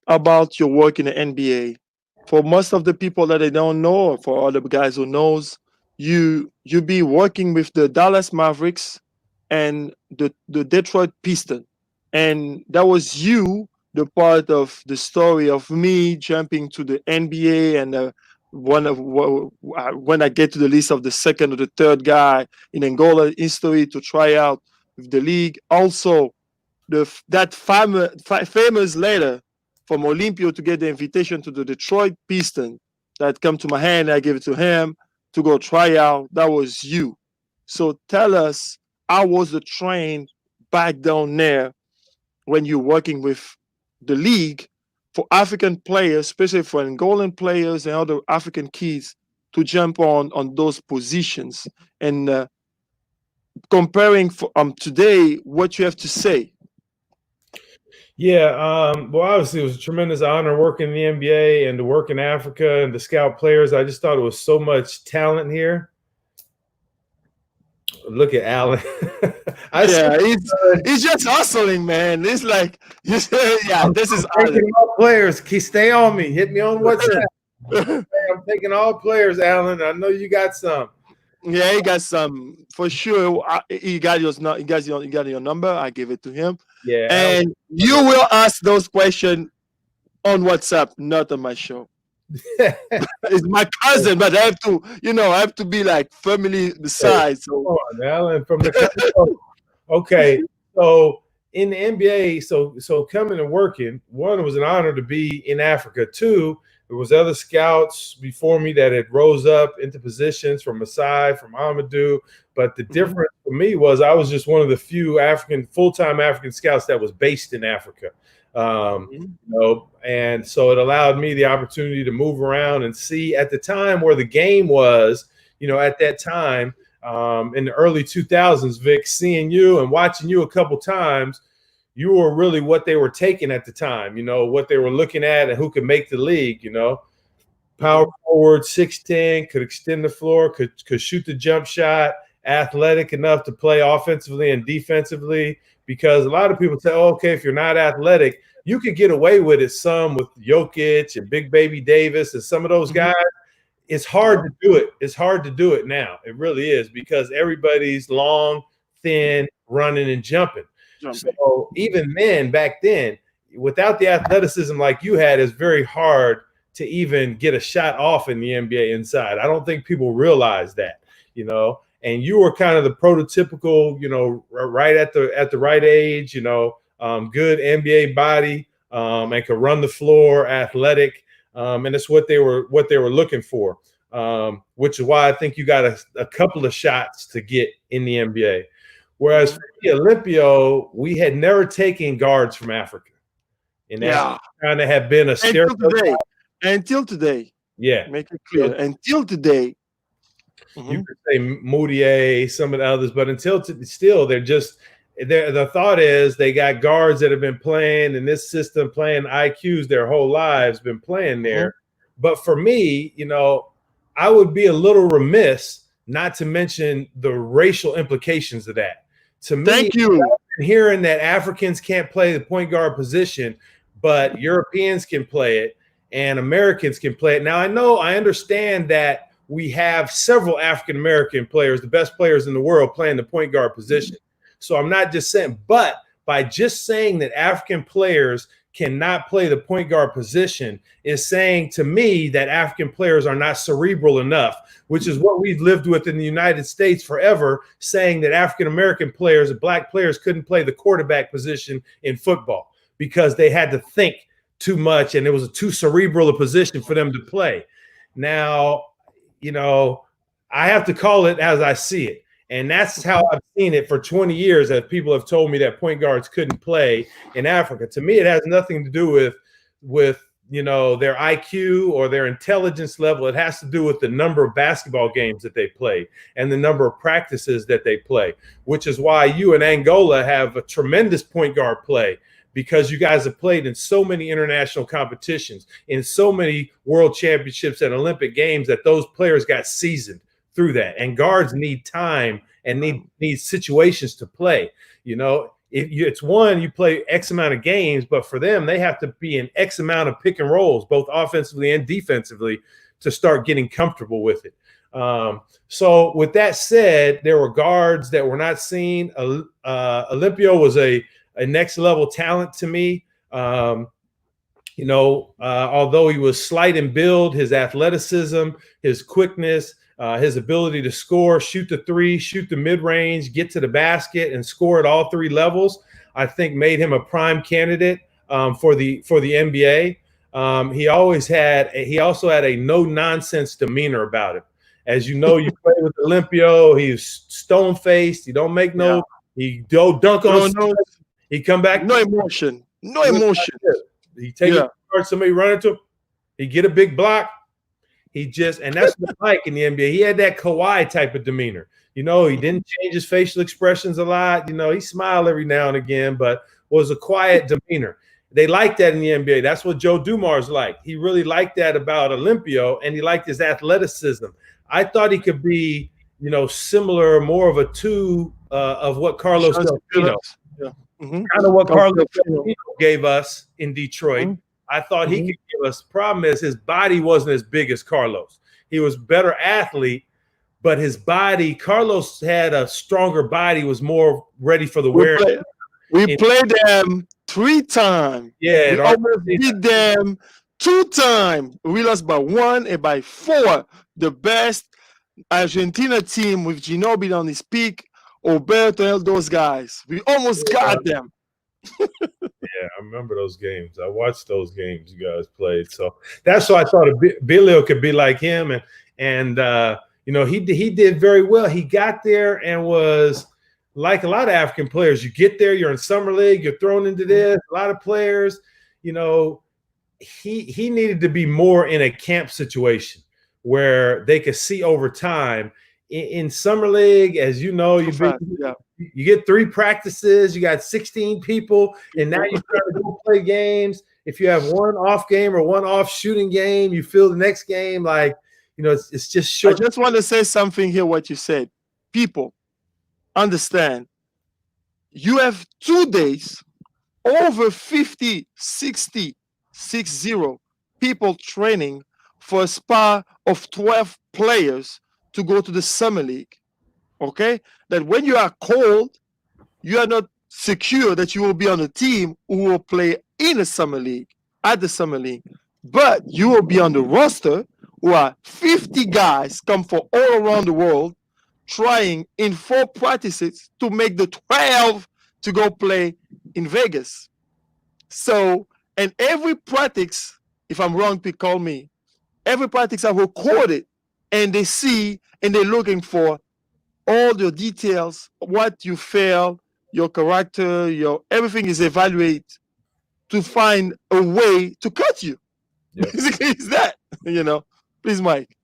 about your work in the NBA. For most of the people that they don't know, for other guys who knows, you be working with the Dallas Mavericks and the Detroit Pistons, and that was you, the part of the story of me jumping to the NBA, and when I get to the list of the second or the third guy in Angola history to try out with the league. Also, that famous letter from Olympio to get the invitation to the Detroit Pistons that come to my hand. I gave it to him to go try out. That was you. So tell us, how was the train back down there when you're working with the league for African players, especially for Angolan players and other African kids, to jump on those positions and comparing today, what you have to say? Yeah, well, obviously it was a tremendous honor working in the NBA and to work in Africa and to scout players. I just thought it was so much talent here. Look at Allen. Yeah, he's just hustling, man. It's like, yeah, this is taking all players. Stay on me. Hit me on WhatsApp. I'm taking all players, Allen. I know you got some. Yeah, he got some for sure. He got your number. I gave it to him. Yeah, and you will ask those questions on WhatsApp, not on my show. It's my cousin, but I have to be like family besides. So. Come on, Alan, from the okay. So in the NBA, so coming and working, one, it was an honor to be in Africa. Two, there was other scouts before me that had rose up into positions from Masai, from Amadou. But the difference for me was I was just one of the few full-time African scouts that was based in Africa. And so it allowed me the opportunity to move around and see at the time where the game was, at that time in the early 2000s, Vic, seeing you and watching you a couple times, you were really what they were taking at the time, what they were looking at and who could make the league, power forward, 6'10", could extend the floor, could shoot the jump shot, athletic enough to play offensively and defensively. Because a lot of people say, okay, if you're not athletic, you could get away with it some with Jokic and Big Baby Davis and some of those guys. It's hard to do it. It's hard to do it now. It really is, because everybody's long, thin, running and jumping. So even back then, without the athleticism like you had, it's very hard to even get a shot off in the NBA inside. I don't think people realize that, and you were kind of the prototypical, right at the right age, good NBA body, and could run the floor, athletic, and it's what they were looking for, which is why I think you got a couple of shots to get in the NBA. Whereas for the Olympio, we had never taken guards from Africa, and that kind of had been a stereotype. Until today, yeah, make it clear. Until today. You could say Moutier, some of the others, but still, the thought is they got guards that have been playing in this system, playing IQs their whole lives, been playing there. But for me, I would be a little remiss not to mention the racial implications of that. To me, thank you. Hearing that Africans can't play the point guard position, but Europeans can play it and Americans can play it. Now, I understand that we have several African-American players, the best players in the world, playing the point guard position. So I'm not just saying, but by just saying that African players cannot play the point guard position is saying to me that African players are not cerebral enough, which is what we've lived with in the United States forever, saying that African-American players and black players couldn't play the quarterback position in football because they had to think too much and it was a too cerebral a position for them to play. Now, I have to call it as I see it. And that's how I've seen it for 20 years, as people have told me that point guards couldn't play in Africa. To me, it has nothing to do with their IQ or their intelligence level. It has to do with the number of basketball games that they play and the number of practices that they play, which is why you in Angola have a tremendous point guard play, because you guys have played in so many international competitions, in so many world championships and Olympic games, that those players got seasoned through that. And guards need time and need situations to play. It's one, you play X amount of games, but for them, they have to be in X amount of pick and rolls, both offensively and defensively, to start getting comfortable with it. So with that said, there were guards that were not seen. Olympio was a next level talent to me. Although he was slight in build, his athleticism, his quickness, his ability to score, shoot the three, shoot the mid-range, get to the basket, and score at all three levels, I think made him a prime candidate for the NBA. He also had a no-nonsense demeanor about him. As you know, you play with Olympio, he's stone-faced. He don't make he don't dunk on. He come back. No emotion. He take it guard, somebody run into him, he get a big block. And that's what Mike in the NBA. He had that Kawhi type of demeanor. He didn't change his facial expressions a lot. He smiled every now and again, but was a quiet demeanor. They liked that in the NBA. That's what Joe Dumars liked. He really liked that about Olympio, and he liked his athleticism. I thought he could be, similar, more of a two of what Carlos Delfino. Yeah. Kind of what Carlos Delfino gave us in Detroit. I thought he could give us. Problem is his body wasn't as big as Carlos. He was better athlete, but his body, Carlos had a stronger body, was more ready for the wear. We played them 3 times. Yeah. We almost beat them 2 times. We lost by 1 and by 4. The best Argentina team with Ginobili on his peak, Alberto, and those guys. We almost got them. Yeah, I remember those games. I watched those games you guys played. So that's why I thought Billy could be like him. And he did very well. He got there and was like a lot of African players. You get there, you're in summer league, you're thrown into this. A lot of players, he needed to be more in a camp situation where they could see over time. In summer league, as you know, you get 3 practices, you got 16 people, and now you try to go play games. If you have one off game or one off shooting game, you feel the next game it's just short. I just want to say something here, what you said. People, understand, you have 2 days, over 50, 60 people training for a spa of 12 players to go to the summer league. Okay, that when you are cold, you are not secure that you will be on a team who will play in a summer league, at the summer league, but you will be on the roster who are 50 guys come from all around the world trying in 4 practices to make the 12 to go play in Vegas. So, and every practice, if I'm wrong, please call me, every practice are recorded, and they see and they're looking for all your details, what you failed, your character, everything is evaluated to find a way to cut you. Yep. Basically, it's that, Please, Mike.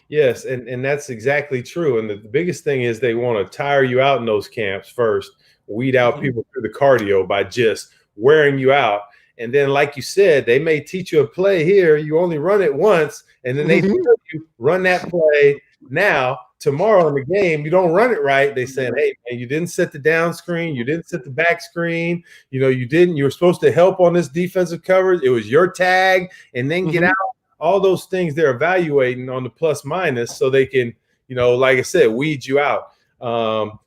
Yes, and that's exactly true. And the biggest thing is they want to tire you out in those camps first, weed out people through the cardio by just wearing you out. And then, like you said, they may teach you a play here. You only run it once, and then they tell you run that play now. Tomorrow in the game, you don't run it right. They said, hey, man, you didn't set the down screen. You didn't set the back screen. You didn't. You were supposed to help on this defensive coverage. It was your tag, and then get out. All those things they're evaluating on the plus minus so they can, like I said, weed you out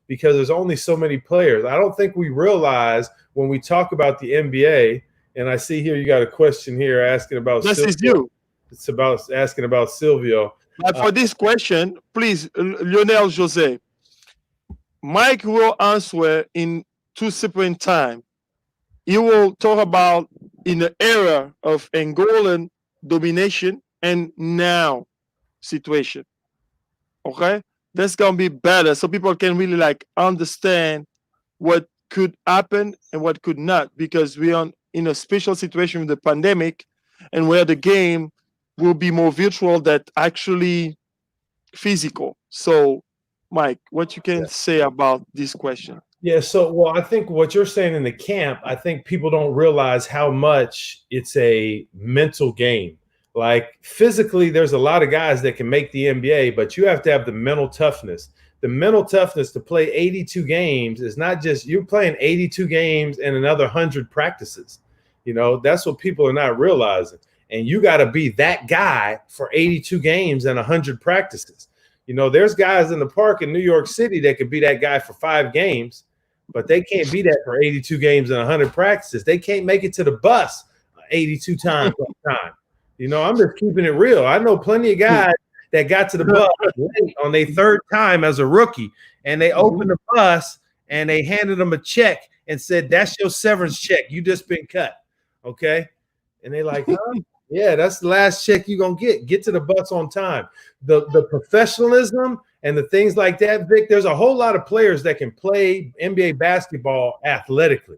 because there's only so many players. I don't think we realize when we talk about the NBA, and I see here you got a question here asking about This Silvio. is you. It's about asking about Silvio. But for this question, please, Lionel Jose, Mike will answer in 2 separate times. He will talk about in the era of Angolan domination and now situation. Okay? That's going to be better so people can really understand what could happen and what could not, because we are in a special situation with the pandemic and where the game will be more virtual than actually physical. So, Mike, what you can say about this question? Yeah, so, I think what you're saying in the camp, I think people don't realize how much it's a mental game. Like physically, there's a lot of guys that can make the NBA, but you have to have the mental toughness. The mental toughness to play 82 games is not just you're playing 82 games and another 100 practices. That's what people are not realizing. And you got to be that guy for 82 games and 100 practices. There's guys in the park in New York City that could be that guy for 5 games, but they can't be that for 82 games and 100 practices. They can't make it to the bus 82 times on time. I'm just keeping it real. I know plenty of guys that got to the bus late on their 3rd time as a rookie, and they opened the bus and they handed them a check and said, "That's your severance check. You just been cut." Okay. And they like, huh? Yeah, that's the last check you're going to get to the bus on time. The professionalism and the things like that, Vic, there's a whole lot of players that can play NBA basketball athletically,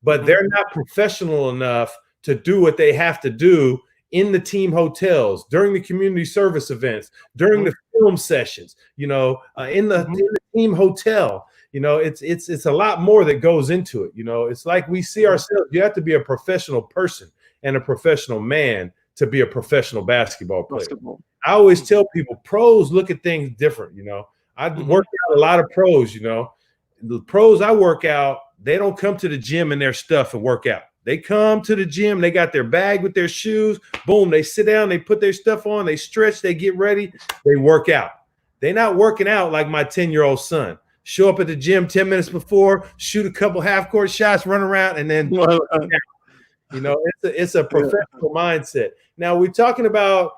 but they're not professional enough to do what they have to do in the team hotels, during the community service events, during the film sessions, in the team hotel. It's a lot more that goes into it. It's like we see ourselves. You have to be a professional person and a professional man to be a professional basketball player. I always tell people, pros look at things different. I work out a lot of pros. The pros I work out, they don't come to the gym in their stuff and work out. They come to the gym, they got their bag with their shoes, boom, they sit down, they put their stuff on, they stretch, they get ready, they work out. They're not working out like my 10-year-old son. Show up at the gym 10 minutes before, shoot a couple half-court shots, run around, and then it's a professional mindset. Now, we're talking about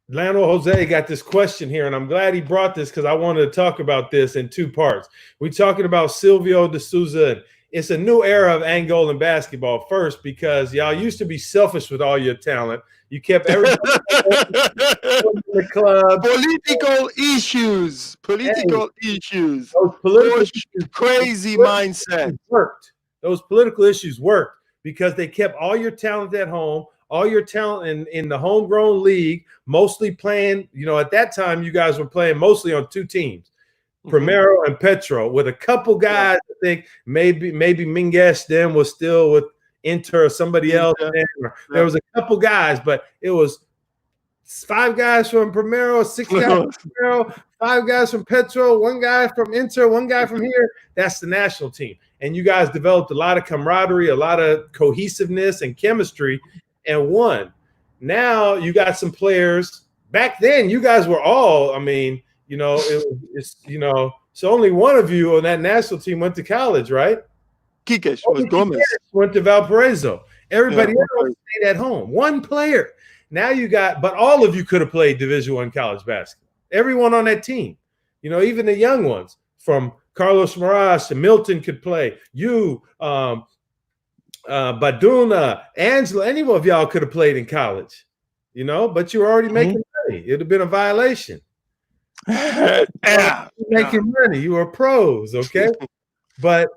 Lionel Jose got this question here, and I'm glad he brought this because I wanted to talk about this in two parts. We're talking about Silvio de Souza. It's a new era of Angolan basketball. First, because y'all used to be selfish with all your talent. You kept everybody in the club. Political issues. Those political issues, crazy mindset worked. Those political issues worked because they kept all your talent at home. All your talent in the homegrown league, mostly playing, at that time, you guys were playing mostly on two teams, Primero and Petro, with a couple guys. I think maybe Minguez then was still with Inter or somebody else. There was a couple guys, but it was 5 guys from Primero, 6 guys from Primero, 5 guys from Petro, 1 guy from Inter, 1 guy from here. That's the national team. And you guys developed a lot of camaraderie, a lot of cohesiveness and chemistry. And won. Now you got some players. Back then, you guys were all. So only one of you on that national team went to college, right? Kikesh was Gomez. Went to Valparaiso. Everybody else stayed at home. One player. Now you got, but all of you could have played Division I college basketball. Everyone on that team, even the young ones, from Carlos Moraes to Milton could play. You. Baduna, Angela, any of y'all could have played in college, but you were already making money. It would have been a violation. Making money. You were pros, okay? But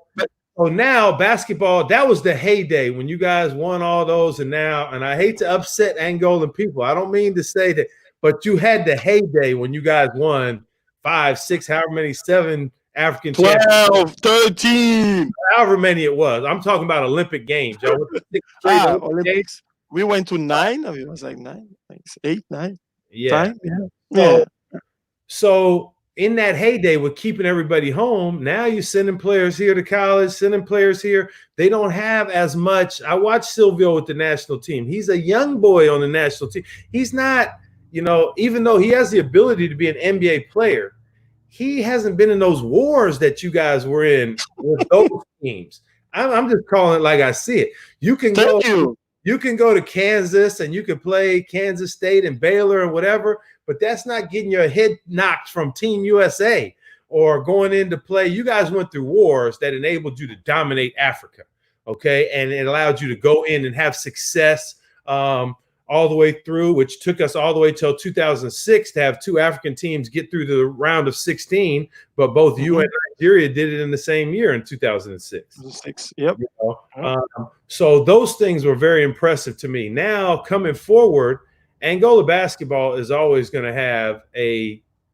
now basketball, that was the heyday when you guys won all those. And I hate to upset Angolan people. I don't mean to say that, but you had the heyday when you guys won 5, 6, however many, 7 African 12, 13, however many it was. I'm talking about Olympic Games. Y'all went to 6 straight Olympic Games. We went to 9. It was like 9, like 8, 9. Yeah. 5, So in that heyday with keeping everybody home, now you're sending players here to college, sending players here. They don't have as much. I watched Silvio with the national team. He's a young boy on the national team. He's not, even though he has the ability to be an NBA player, he hasn't been in those wars that you guys were in with those teams. I'm just calling it like I see it. You can go to Kansas and you can play Kansas State and Baylor and whatever, but that's not getting your head knocked from Team USA or going into play. You guys went through wars that enabled you to dominate Africa, okay? And it allowed you to go in and have success all the way through, which took us all the way till 2006 to have 2 African teams get through the round of 16. But both you and Nigeria did it in the same year in 2006. Yep. So those things were very impressive to me. Now coming forward, Angola basketball is always going to have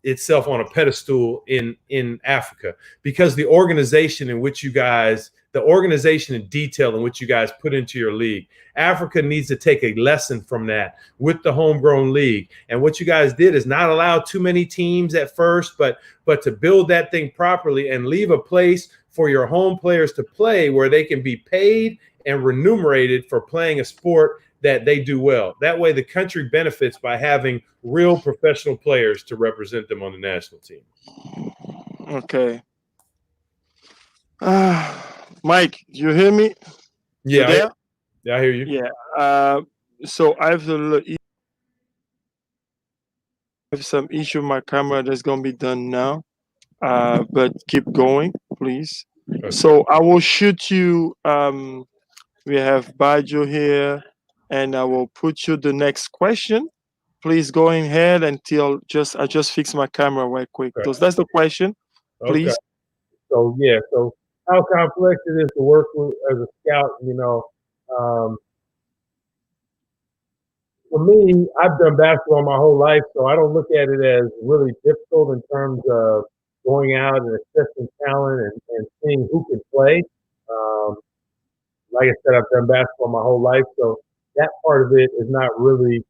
itself on a pedestal in Africa because the organization in which you guys. The organization and detail in which you guys put into your league. Africa needs to take a lesson from that with the homegrown league. And what you guys did is not allow too many teams at first, but to build that thing properly and leave a place for your home players to play where they can be paid and remunerated for playing a sport that they do well. That way the country benefits by having real professional players to represent them on the national team. Okay. Mike, you hear me? Yeah, I hear you. Yeah. So I have some issue with my camera that's gonna be done now. But keep going, please. Okay. So I will shoot you. We have Bajo here, and I will put you the next question. Please go ahead until I just fix my camera right quick. Okay. So that's the question, please. Okay. So how complex it is to work with as a scout. For me, I've done basketball my whole life, so I don't look at it as really difficult in terms of going out and assessing talent and seeing who can play. Um, like I said, I've done basketball my whole life, so that part of it is not really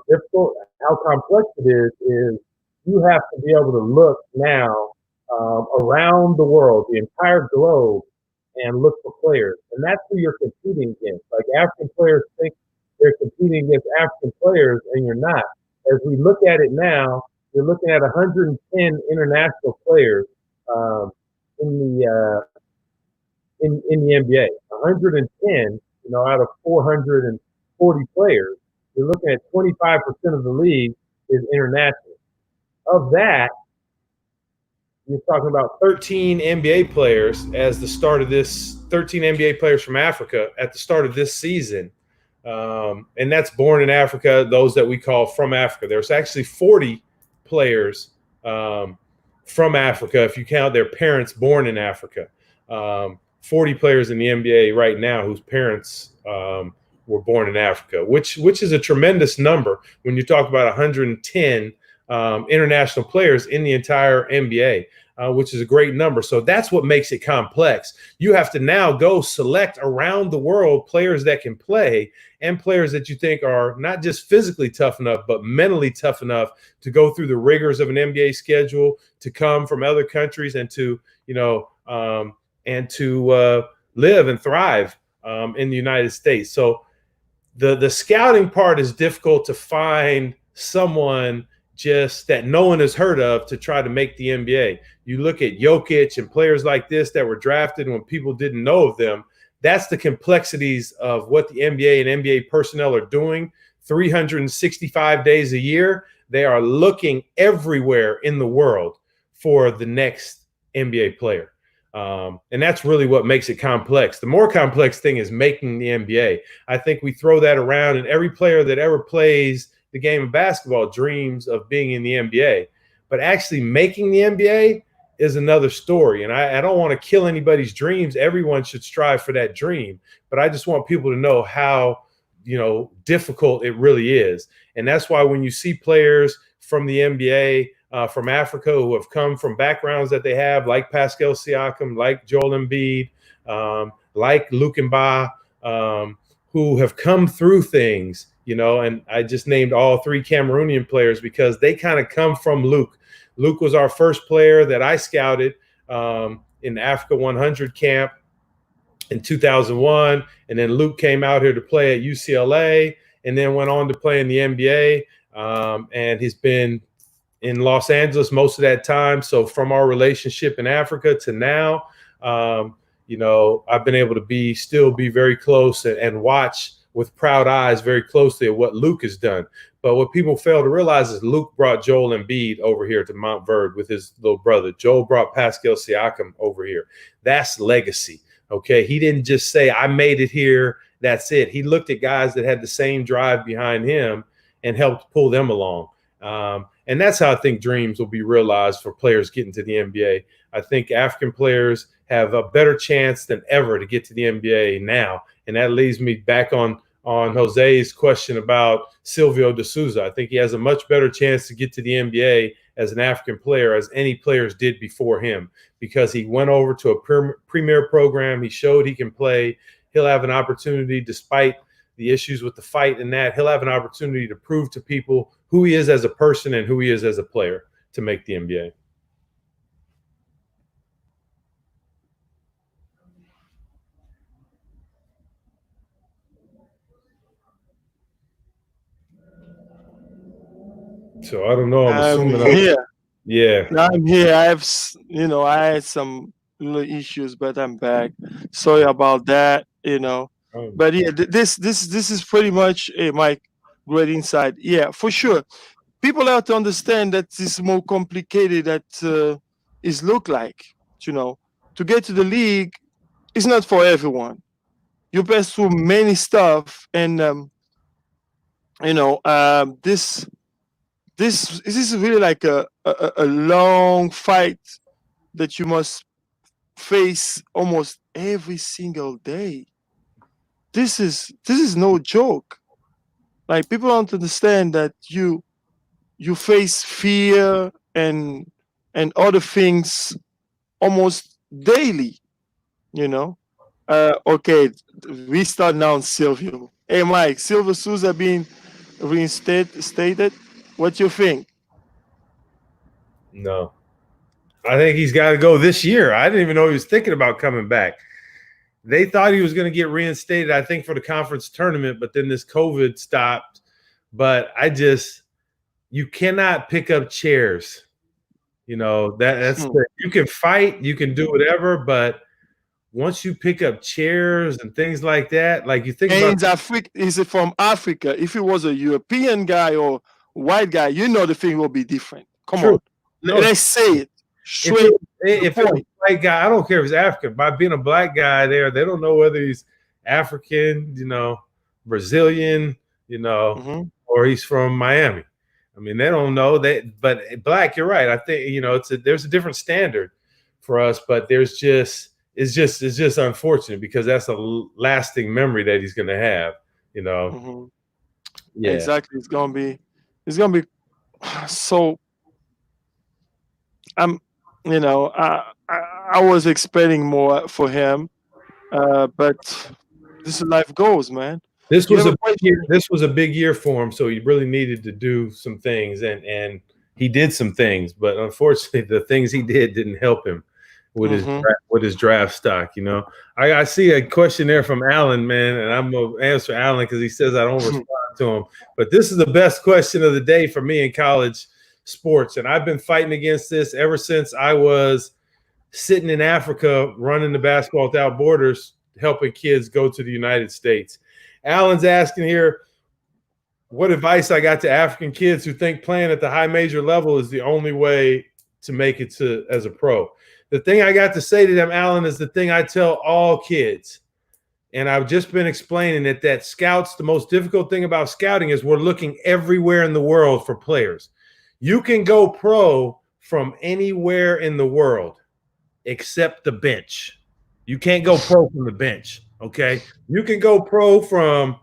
difficult. How complex it is you have to be able to look now around the world, the entire globe, and look for players. And that's who you're competing against. Like African players think they're competing against African players, and you're not. As we look at it now, you're looking at 110 international players in the NBA. 110, out of 440 players, you're looking at 25% of the league is international. Of that, you're talking about 13 NBA players as the start of this, 13 NBA players from Africa at the start of this season. And that's born in Africa, those that we call from Africa. There's actually 40 players from Africa, if you count their parents born in Africa. 40 players in the NBA right now whose parents were born in Africa, which is a tremendous number when you talk about 110 international players in the entire NBA, which is a great number. So that's what makes it complex. You have to now go select around the world players that can play and players that you think are not just physically tough enough, but mentally tough enough to go through the rigors of an NBA schedule, to come from other countries and to, live and thrive in the United States. So the scouting part is difficult to find someone just that no one has heard of to try to make the NBA. You look at Jokic and players like this that were drafted when people didn't know of them. That's the complexities of what the NBA and NBA personnel are doing 365 days a year. They are looking everywhere in the world for the next NBA player. And that's really what makes it complex. The more complex thing is making the NBA. I think we throw that around, and every player that ever plays the game of basketball dreams of being in the NBA. But actually making the NBA is another story. And I don't want to kill anybody's dreams. Everyone should strive for that dream. But I just want people to know how, difficult it really is. And that's why when you see players from the NBA, from Africa who have come from backgrounds that they have, like Pascal Siakam, like Joel Embiid, like Luke Mba, who have come through things, and I just named all three Cameroonian players because they kind of come from Luke. Luke was our first player that I scouted in Africa 100 camp in 2001. And then Luke came out here to play at UCLA and then went on to play in the NBA. And he's been in Los Angeles most of that time. So from our relationship in Africa to now, I've been able to still be very close and watch with proud eyes very closely at what Luke has done. But what people fail to realize is Luke brought Joel Embiid over here to Montverde with his little brother. Joel brought Pascal Siakam over here. That's legacy. Okay. He didn't just say, I made it here. That's it. He looked at guys that had the same drive behind him and helped pull them along. And that's how I think dreams will be realized for players getting to the NBA. I think African players have a better chance than ever to get to the NBA now. And that leads me back on Jose's question about Silvio De Souza. I think he has a much better chance to get to the NBA as an African player as any players did before him, because he went over to a premier program. He showed he can play. He'll have an opportunity, despite the issues with the fight and that, he'll have an opportunity to prove to people who he is as a person and who he is as a player to make the NBA. So I don't know. I'm assuming here. Yeah. I'm here. I have, I had some little issues, but I'm back. Sorry about that, But yeah, this is pretty much my great insight. Yeah, for sure. People have to understand that it's more complicated that it look like. To get to the league, it's not for everyone. You pass through many stuff, and this is really like a long fight that you must face almost every single day. This is no joke. Like, people don't understand that you face fear and other things almost daily, you know. Okay, we start now on Silvio. Hey, Mike, Silvio Souza being reinstated. What you think? No. I think he's got to go this year. I didn't even know he was thinking about coming back. They thought he was going to get reinstated, I think, for the conference tournament, but then this COVID stopped. But you cannot pick up chairs. You know, you can fight, you can do whatever, but once you pick up chairs and things like that, like you think about is it from Africa? If it was a European guy or white guy, the thing will be different. Come on. No, let's say it straight. If it's a white guy, I don't care if he's African. By being a black guy there, they don't know whether he's African, Brazilian, or he's from Miami. I mean, they don't know that. But black, you're right. I think there's a different standard for us, but it's just unfortunate because that's a lasting memory that he's going to have. Yeah, exactly. It's gonna be so. I was expecting more for him, but this is life goes, man. This was a big year for him, so he really needed to do some things, and he did some things, but unfortunately, the things he didn't help him with his draft stock. I see a question there from Alan, man, and I'm gonna answer Alan because he says I don't respond to him. But this is the best question of the day for me in college sports, and I've been fighting against this ever since I was sitting in Africa running the Basketball Without Borders, helping kids go to the United States. Alan's asking here, what advice I got to African kids who think playing at the high major level is the only way to make it as a pro. The thing I got to say to them, Alan, is the thing I tell all kids. And I've just been explaining it, that scouts, the most difficult thing about scouting is we're looking everywhere in the world for players. You can go pro from anywhere in the world except the bench. You can't go pro from the bench, okay? You can go pro from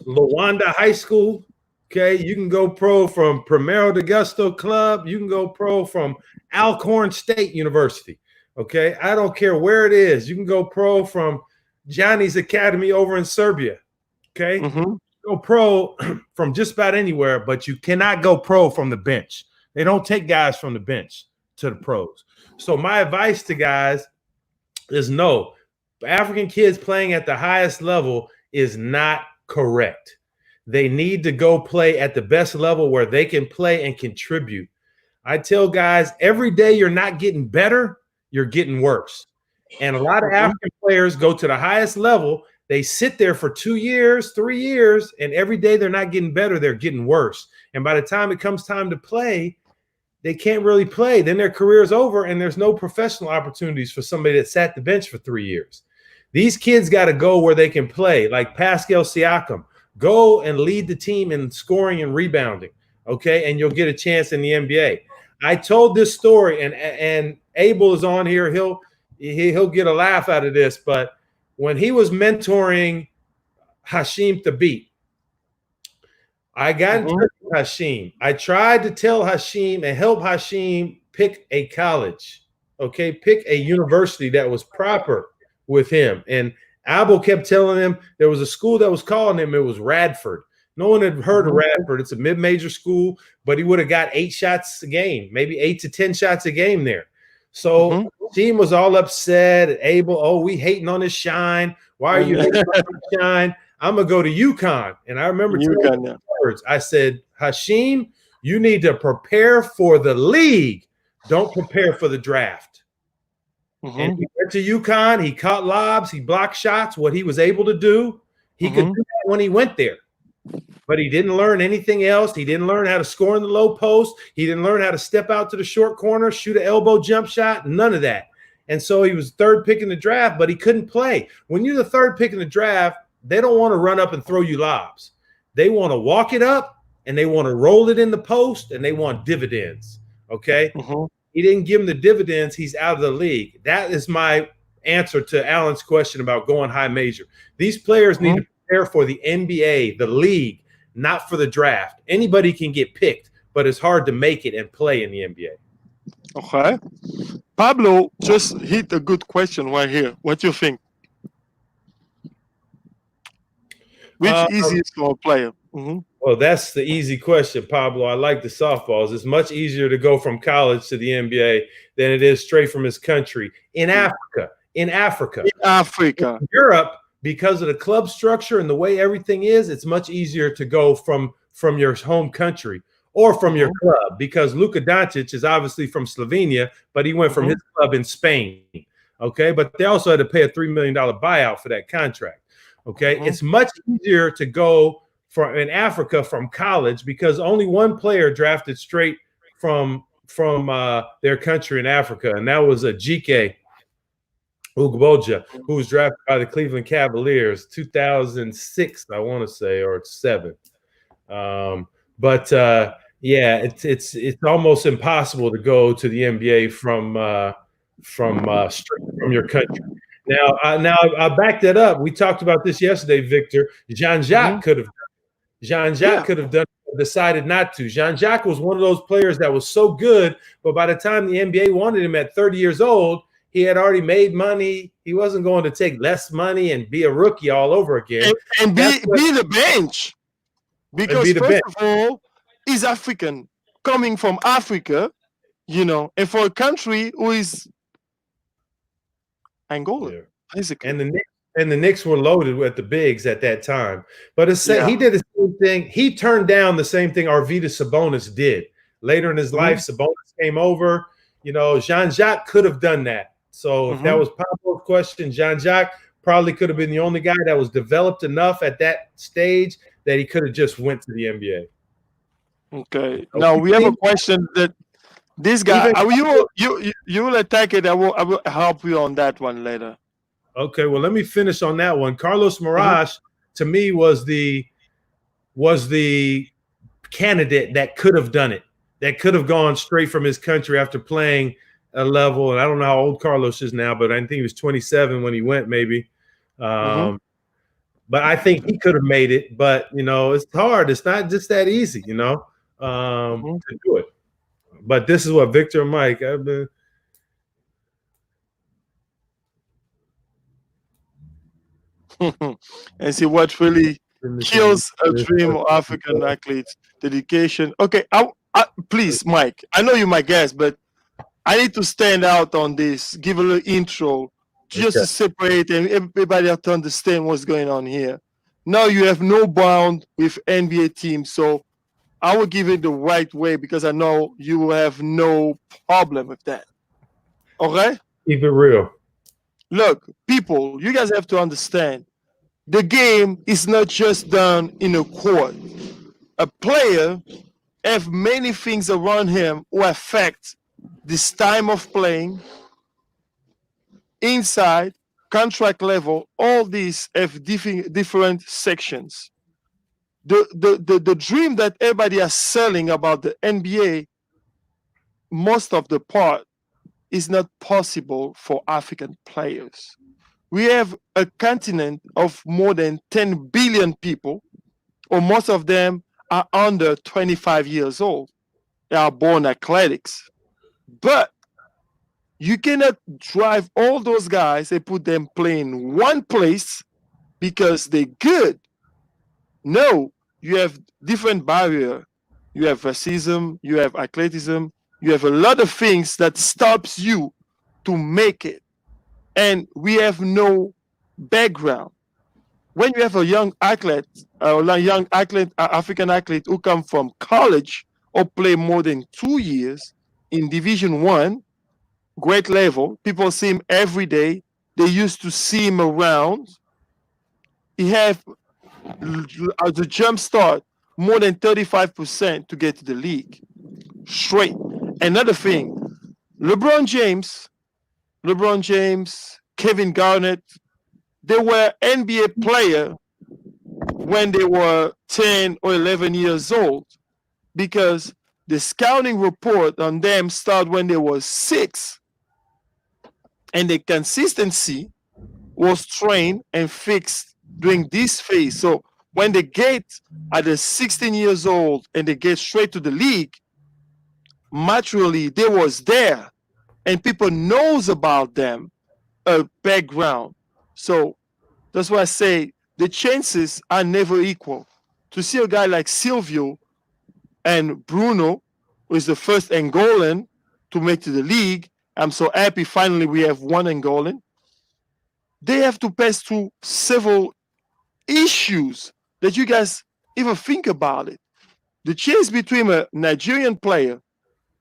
Luanda High School, okay? You can go pro from Primero de Gusto Club. You can go pro from Alcorn State University, okay? I don't care where it is. You can go pro from Johnny's Academy over in Serbia, okay? Go pro from just about anywhere, but you cannot go pro from the bench. They don't take guys from the bench to the pros. So my advice to guys is no. African kids playing at the highest level is not correct. They need to go play at the best level where they can play and contribute. I tell guys, every day you're not getting better, you're getting worse. And a lot of African players go to the highest level. They sit there for 2 years, 3 years, and every day they're not getting better, they're getting worse. And by the time it comes time to play, they can't really play. Then their career is over, and there's no professional opportunities for somebody that sat the bench for 3 years. These kids got to go where they can play, like Pascal Siakam. Go and lead the team in scoring and rebounding, okay? And you'll get a chance in the NBA. I told this story, and Abel is on here. He'll get a laugh out of this, but when he was mentoring Hashim Thabit, I got in touch with Hashim. I tried to tell Hashim and help Hashim pick a college, okay? Pick a university that was proper with him. And Abel kept telling him there was a school that was calling him. It was Radford. No one had heard of Radford. It's a mid-major school, but he would have got 8 shots a game, maybe 8 to 10 shots a game there. So team was all upset. Abel, we hating on his shine. Why are you hating on his shine? I'm going to go to UConn. And I remember telling him words. I said, Hashim, you need to prepare for the league. Don't prepare for the draft. And he went to UConn. He caught lobs. He blocked shots. What he was able to do, he could do that when he went there. But he didn't learn anything else. He didn't learn how to score in the low post. He didn't learn how to step out to the short corner, shoot an elbow jump shot, none of that. And so he was third pick in the draft, but he couldn't play. When you're the third pick in the draft, they don't want to run up and throw you lobs. They want to walk it up, and they want to roll it in the post, and they want dividends, okay? He didn't give him the dividends. He's out of the league. That is my answer to Alan's question about going high major. These players need to prepare for the NBA, the league, not for the draft. Anybody can get picked, but it's hard to make it and play in the NBA. Okay. Pablo just hit a good question right here. What do you think? Which easiest for a player? Well, that's the easy question, Pablo. I like the softballs. It's much easier to go from college to the NBA than it is straight from his country. In Africa. In Europe, because of the club structure and the way everything is, it's much easier to go from your home country or from your club, because Luka Doncic is obviously from Slovenia, but he went from his club in Spain. Okay, but they also had to pay a $3 million buyout for that contract. Okay, it's much easier to go in Africa from college because only one player drafted straight from their country in Africa, and that was a GK Ugboja, who was drafted by the Cleveland Cavaliers 2006, I want to say, or 7. Yeah, it's almost impossible to go to the NBA from straight from your country. Now I back that up. We talked about this yesterday, Victor. Jean-Jacques could have done it. Jean-Jacques could have done it, decided not to. Jean-Jacques was one of those players that was so good, but by the time the NBA wanted him at 30 years old, he had already made money. He wasn't going to take less money and be a rookie all over again. And be the bench. Because first of all, he's African, coming from Africa, and for a country who is Angola, basically. And the Knicks were loaded with the bigs at that time. But he did the same thing. He turned down the same thing Arvydas Sabonis did. Later in his life, Sabonis came over. Jean-Jacques could have done that. So if that was Pablo's question, Jean-Jacques probably could have been the only guy that was developed enough at that stage that he could have just went to the NBA. Okay. Now we have a question that this guy, you will attack it. I will help you on that one later. Okay, well, let me finish on that one. Carlos Moraes, to me, was the candidate that could have done it, that could have gone straight from his country after playing a level. And I don't know how old Carlos is now, but I think he was 27 when he went, maybe. But I think he could have made it. But, it's hard. It's not just that easy, to do it. But this is what Victor and Mike have been. And see what really kills a dream of African athletes: dedication. Okay, please, Mike. I know you're my guest, but I need to stand out on this. Give a little intro, just to separate and everybody have to understand what's going on here. Now you have no bond with NBA teams, so I will give it the right way because I know you will have no problem with that. Okay? Keep it real. Look, people, you guys have to understand. The game is not just done in a court. A player have many things around him who affect this time of playing, inside, contract level. All these have different sections. The dream that everybody is selling about the NBA, most of the part, is not possible for African players. We have a continent of more than 10 billion people, or most of them are under 25 years old. They are born athletics. But you cannot drive all those guys and put them playing one place because they're good. No, you have different barriers. You have racism, you have athleticism, you have a lot of things that stops you to make it. And we have no background. When you have a young athlete, African athlete who come from college or play more than 2 years in Division 1, great level, people see him every day. They used to see him around. He have as a jump start more than 35% to get to the league. Straight. Another thing, LeBron James, Kevin Garnett, they were NBA player when they were 10 or 11 years old because the scouting report on them start when they were 6, and the consistency was trained and fixed during this phase. So when they get at the 16 years old and they get straight to the league, naturally they was there and people knows about them a background. So that's why I say the chances are never equal. To see a guy like Silvio and Bruno, who is the first Angolan to make to the league, I'm so happy finally we have one Angolan. They have to pass through several issues that you guys even think about it. The chase between a Nigerian player,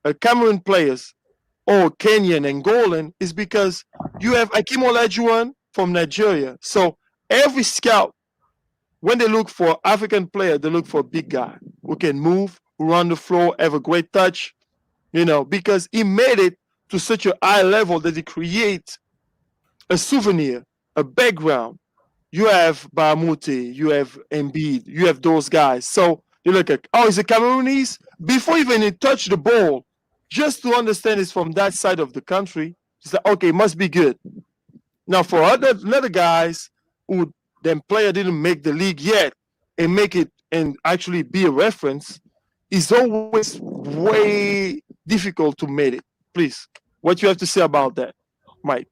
a Cameroon players, or Kenyan Angolan is because you have Akim Olajuwon from Nigeria. So every scout, when they look for African player, they look for a big guy who can move, who run the floor, have a great touch, because he made it to such a high level that he creates a souvenir, a background. You have Bahamute, you have Embiid, you have those guys. So you look at, oh, is it Cameroonese? Before even he touched the ball, just to understand it's from that side of the country, it's like, okay, it must be good. Now for other guys who them player didn't make the league yet and make it and actually be a reference, it's always way difficult to make it. Please, what you have to say about that, Mike?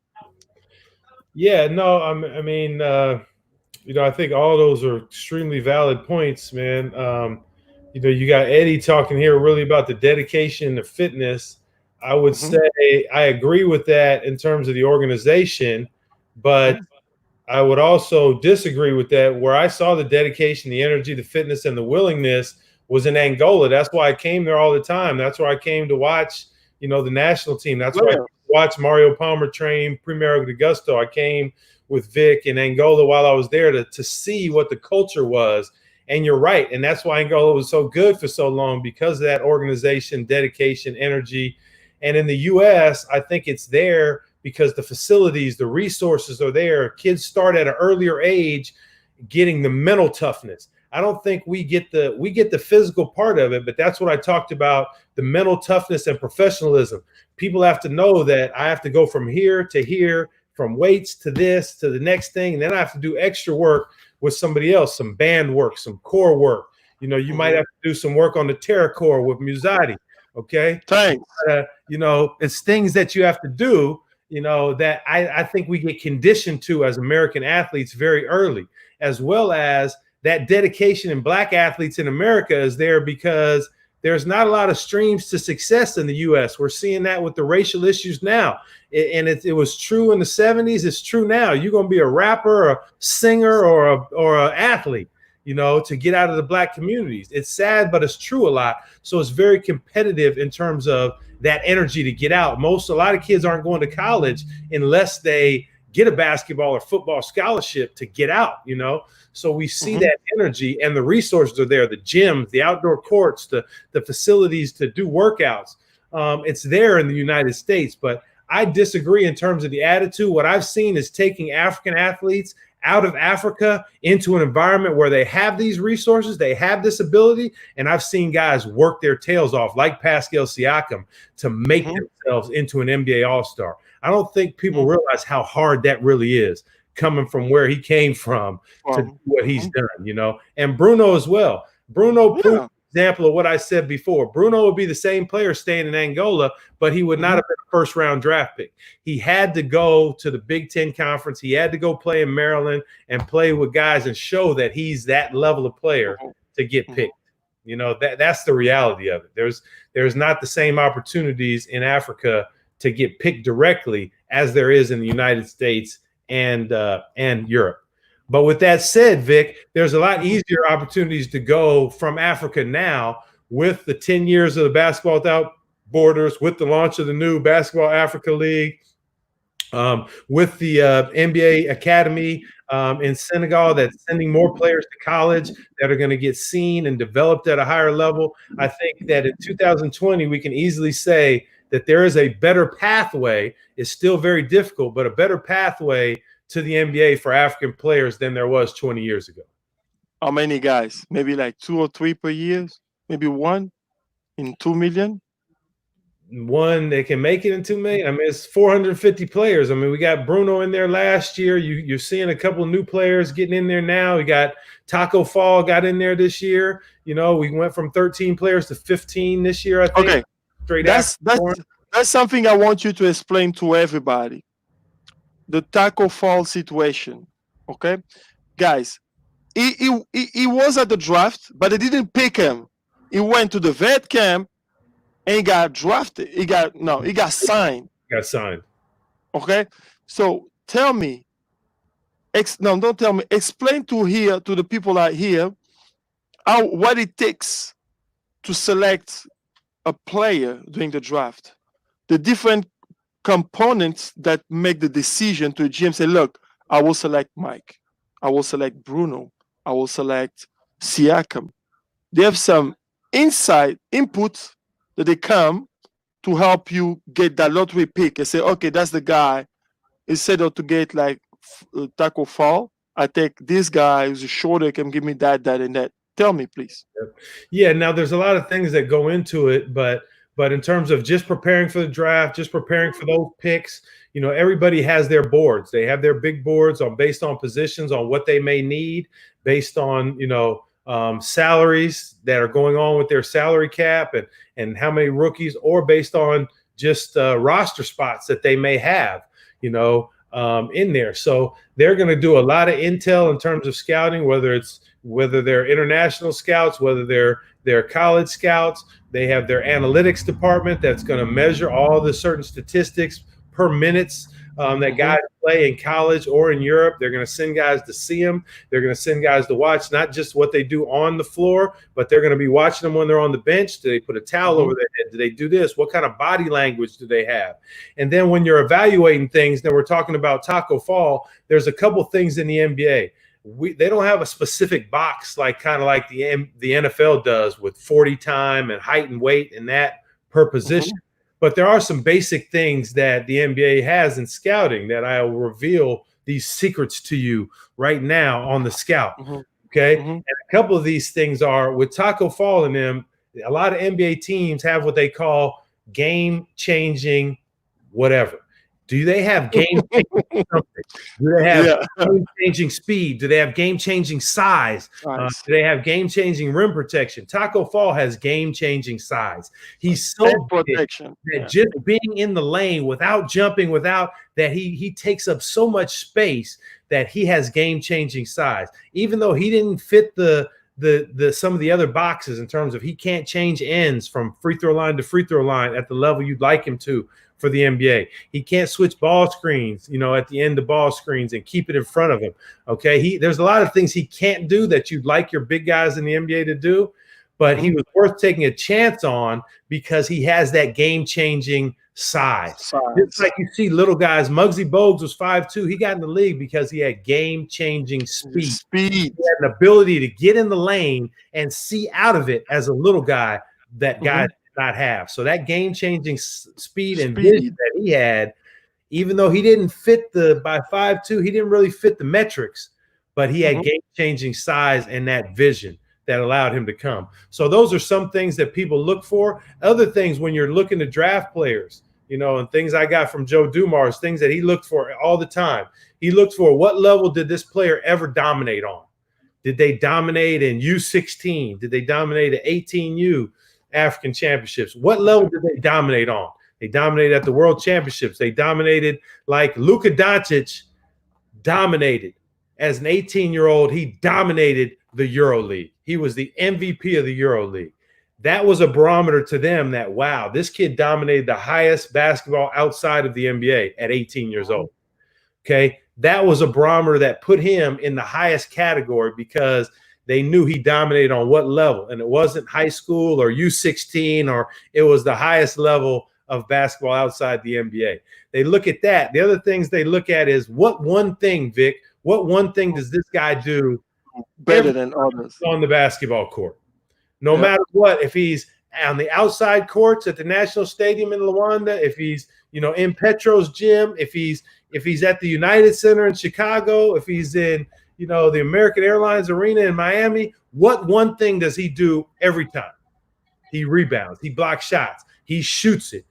Yeah, no, I mean, I think all those are extremely valid points, man. You got Eddie talking here really about the dedication to fitness. I would say I agree with that in terms of the organization, but I would also disagree with that. Where I saw the dedication, the energy, the fitness, and the willingness was in Angola. That's why I came there all the time. That's where I came to watch, the national team. That's why I watched Mario Palmer train Primeiro de Gusto. I came with Vic in Angola while I was there to see what the culture was. And you're right. And that's why Angola was so good for so long, because of that organization, dedication, energy. And in the U.S., I think it's there because the facilities, the resources are there. Kids start at an earlier age getting the mental toughness. I don't think we get the physical part of it, but that's what I talked about, the mental toughness and professionalism. People have to know that I have to go from here to here, from weights to this to the next thing, and then I have to do extra work with somebody else, some band work, some core work. You might have to do some work on the terra core with Musati. Okay. Thanks. It's things that you have to do, that I think we get conditioned to as American athletes very early, as well as that dedication in Black athletes in America is there because there's not a lot of streams to success in the U.S. We're seeing that with the racial issues now. And it was true in the 70s. It's true now. You're going to be a rapper, a singer, or an athlete, to get out of the Black communities. It's sad, but it's true a lot. So it's very competitive in terms of that energy to get out. A lot of kids aren't going to college unless they get a basketball or football scholarship to get out, So we see that energy, and the resources are there, the gyms, the outdoor courts, the facilities to do workouts. It's there in the United States, but I disagree in terms of the attitude. What I've seen is taking African athletes out of Africa into an environment where they have these resources, they have this ability, and I've seen guys work their tails off, like Pascal Siakam, to make themselves into an NBA All-Star. I don't think people realize how hard that really is, coming from where he came from to do what he's done, and Bruno as well. Bruno proved an example of what I said before. Bruno would be the same player staying in Angola, but he would not have been a first-round draft pick. He had to go to the Big Ten Conference. He had to go play in Maryland and play with guys and show that he's that level of player to get picked. That's the reality of it. There's not the same opportunities in Africa to get picked directly as there is in the United States and Europe. But with that said, Vic, there's a lot easier opportunities to go from Africa now with the 10 years of the Basketball Without Borders, with the launch of the new Basketball Africa League, with the NBA Academy in Senegal that's sending more players to college that are going to get seen and developed at a higher level. I think that in 2020, we can easily say that there is a better pathway. It's still very difficult, but a better pathway to the NBA for African players than there was 20 years ago. How many guys? Maybe like 2 or 3 per year? Maybe one? in 2 million? One that can make it in 2 million. I mean, it's 450 players. I mean, we got Bruno in there last year. You're seeing a couple of new players getting in there now. We got Taco Fall got in there this year. You know, we went from 13 players to 15 this year, I think. Okay. That's something I want you to explain to everybody. The Taco Fall situation. Okay, guys, he was at the draft, but they didn't pick him. He went to the vet camp and he got drafted. He got signed. Got signed. Okay, so tell me. Don't tell me. Explain to the people out here what it takes to select a player during the draft. The different components that make the decision to a GM say, look, I will select Mike. I will select Bruno. I will select Siakam. They have some input that they come to help you get that lottery pick and say, okay, that's the guy. Instead of to get like Taco Fall, I take this guy who's shorter, can give me that, and that. Tell me, please. Yeah, now there's a lot of things that go into it, but in terms of just preparing for the draft, just preparing for those picks, you know, everybody has their boards. They have their big boards based on positions, on what they may need, based on, you know, salaries that are going on with their salary cap and how many rookies, or based on just roster spots that they may have, you know, in there. So they're going to do a lot of intel in terms of scouting, whether they're international scouts, whether they're college scouts. They have their analytics department that's going to measure all the certain statistics per minutes that guys play in college or in Europe. They're going to send guys to see them. They're going to send guys to watch not just what they do on the floor, but they're going to be watching them when they're on the bench. Do they put a towel over their head? Do they do this? What kind of body language do they have? And then when you're evaluating things, then we're talking about Taco Fall, there's a couple things in the NBA. They don't have a specific box like the NFL does with 40 time and height and weight and that per position. But there are some basic things that the NBA has in scouting that I will reveal these secrets to you right now on the scout. Okay. And a couple of these things are with Taco Fall in them. A lot of NBA teams have what they call game changing whatever. Do they have game-changing something? Do they have game-changing speed? Do they have game-changing size? Nice. Do they have game-changing rim protection? Taco Fall has game-changing size. He's so protection that just being in the lane without jumping, without that, he takes up so much space that he has game-changing size. Even though he didn't fit the some of the other boxes in terms of he can't change ends from free throw line to free throw line at the level you'd like him to for the NBA. He can't switch ball screens, you know, at the end of ball screens and keep it in front of him. Okay. There's a lot of things he can't do that you'd like your big guys in the NBA to do, but he was worth taking a chance on because he has that game-changing size. It's like you see little guys. Muggsy Bogues was 5'2". He got in the league because he had game-changing speed. He had an ability to get in the lane and see out of it as a little guy that guys did not have. So that game-changing speed and vision that he had, even though he didn't fit by 5'2", he didn't really fit the metrics, but he had game-changing size and that vision that allowed him to come. So those are some things that people look for. Other things when you're looking to draft players, you know, and things I got from Joe Dumars, things that he looked for all the time. He looked for what level did this player ever dominate on? Did they dominate in U16? Did they dominate at 18U African championships? What level did they dominate on? They dominated at the World Championships. They dominated like Luka Doncic dominated. As an 18-year-old, he dominated the EuroLeague. He was the MVP of the EuroLeague. That was a barometer to them that, wow, this kid dominated the highest basketball outside of the NBA at 18 years old. Okay. That was a barometer that put him in the highest category because they knew he dominated on what level. And it wasn't high school or U16, or it was the highest level of basketball outside the NBA. They look at that. The other things they look at is what one thing, Vic, what one thing does this guy do better than others on the basketball court? No matter what, if he's on the outside courts at the National Stadium in Luanda, if he's, you know, in Petro's gym, if he's at the United Center in Chicago, if he's in, you know, the American Airlines Arena in Miami, what one thing does he do every time? he rebounds, he blocks shots, he shoots it.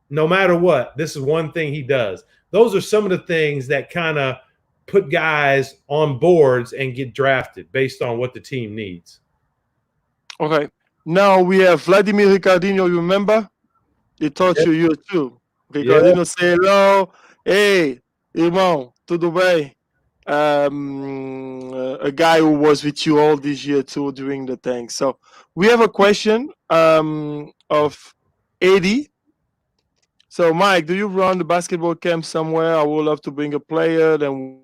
No matter what, this is one thing he does. Those are some of the things that kind of put guys on boards and get drafted based on what the team needs. Okay. Now we have Vladimir Ricardinho. You remember? He taught Yeah. you too. Yeah. Ricardinho say hello. Hey, irmão, tudo bem? A guy who was with you all this year too during the thing. So we have a question of Eddie. So Mike, do you run the basketball camp somewhere? I would love to bring a player and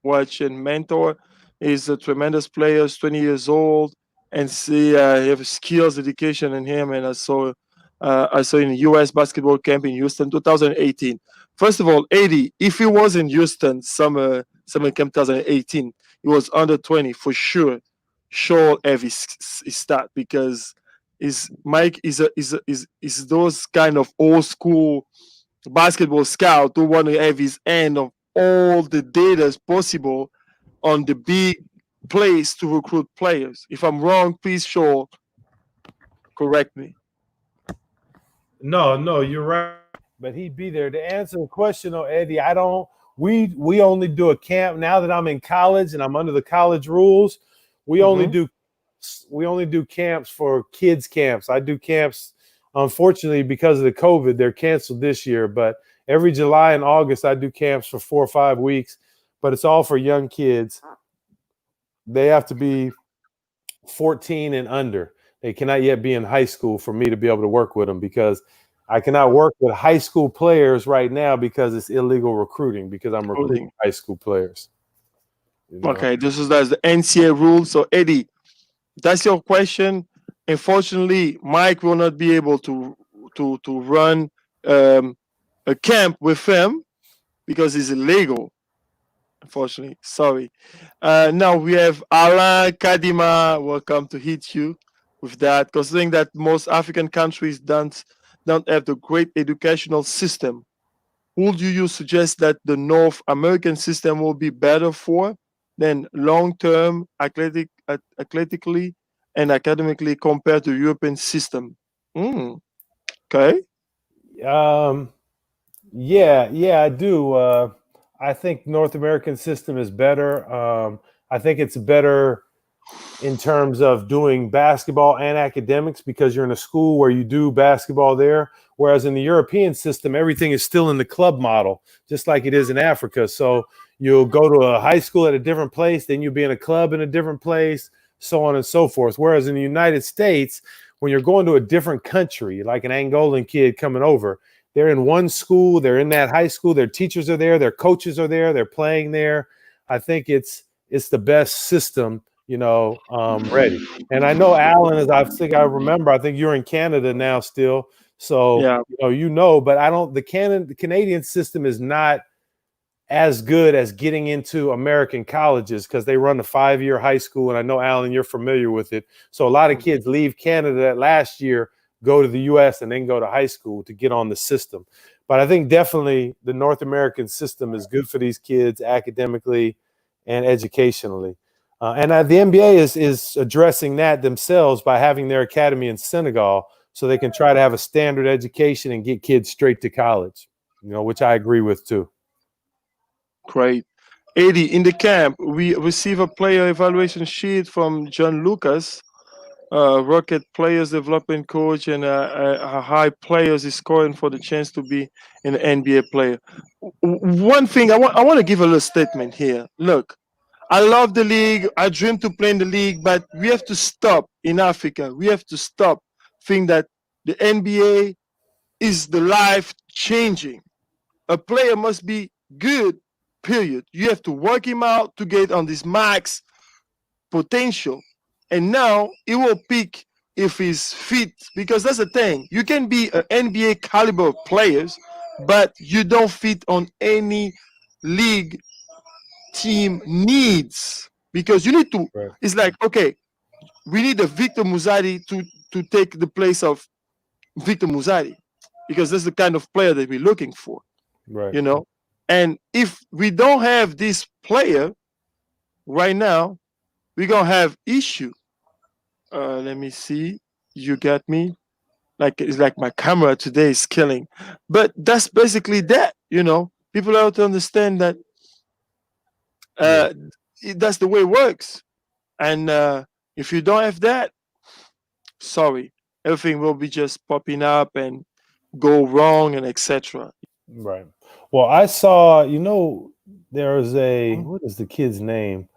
watch and mentor. He's a tremendous player, he's 20 years old, and see he have skills, education in him. And I saw in U.S. basketball camp in Houston, 2018. First of all, 80. If he was in Houston summer camp 2018, he was under 20 for sure. Sholl have his start because Mike is those kind of old school basketball scout who want to have his hand of all the data possible on the big place to recruit players. If I'm wrong, please Sholl correct me. No, you're right. But he'd be there to answer the question. Oh, Eddie, I don't. We only do a camp now that I'm in college and I'm under the college rules. We only do camps for kids camps. I do camps. Unfortunately, because of the COVID, they're canceled this year. But every July and August, I do camps for 4 or 5 weeks. But it's all for young kids. They have to be 14 and under. They cannot yet be in high school for me to be able to work with them because I cannot work with high school players right now because it's illegal recruiting because I'm recruiting high school players. You know? Okay, that's the NCAA rule. So Eddie, that's your question. Unfortunately, Mike will not be able to run a camp with him because it's illegal. Unfortunately, sorry. Now we have Alain Kadima. Welcome to hit you with that. Considering that most African countries don't have the great educational system, would you suggest that the North American system will be better for than long-term athletically and academically compared to European system? Okay. Yeah, I do. I think North American system is better. I think it's better in terms of doing basketball and academics because you're in a school where you do basketball there. Whereas in the European system, everything is still in the club model, just like it is in Africa. So you'll go to a high school at a different place, then you'll be in a club in a different place, so on and so forth. Whereas in the United States, when you're going to a different country, like an Angolan kid coming over, they're in one school, they're in that high school, their teachers are there, their coaches are there, they're playing there. I think it's the best system, ready. And I know Alan, as I think you're in Canada now still. So, yeah. But the Canadian system is not as good as getting into American colleges because they run a 5-year high school. And I know, Alan, you're familiar with it. So a lot of kids leave Canada last year, go to the U.S. and then go to high school to get on the system. But I think definitely the North American system is good for these kids academically and educationally. And the NBA is addressing that themselves by having their academy in Senegal so they can try to have a standard education and get kids straight to college, which I agree with too. Great. Eddie, in the camp, we receive a player evaluation sheet from John Lucas, Rocket players development coach, and a high players is scoring for the chance to be an NBA player. One thing I want to give a little statement here. Look, I love the league. I dream to play in the league, but we have to stop in Africa. We have to stop thinking that the NBA is the life changing. A player must be good, period. You have to work him out to get on this max potential. And now it will pick if he's fit, because that's the thing. You can be an NBA caliber players, but you don't fit on any league team needs, because you need to. Right. It's like, okay, we need a Victor Muzadi to take the place of Victor Muzadi, because that's the kind of player that we're looking for. Right. And if we don't have this player right now, we're gonna have issue. Let me see. You get me? Like it's like my camera today is killing, but that's basically that. People have to understand that uh, that's the way it works. And if you don't have that, sorry, everything will be just popping up and go wrong and etc. Right. Well, I saw, there was what is the kid's name?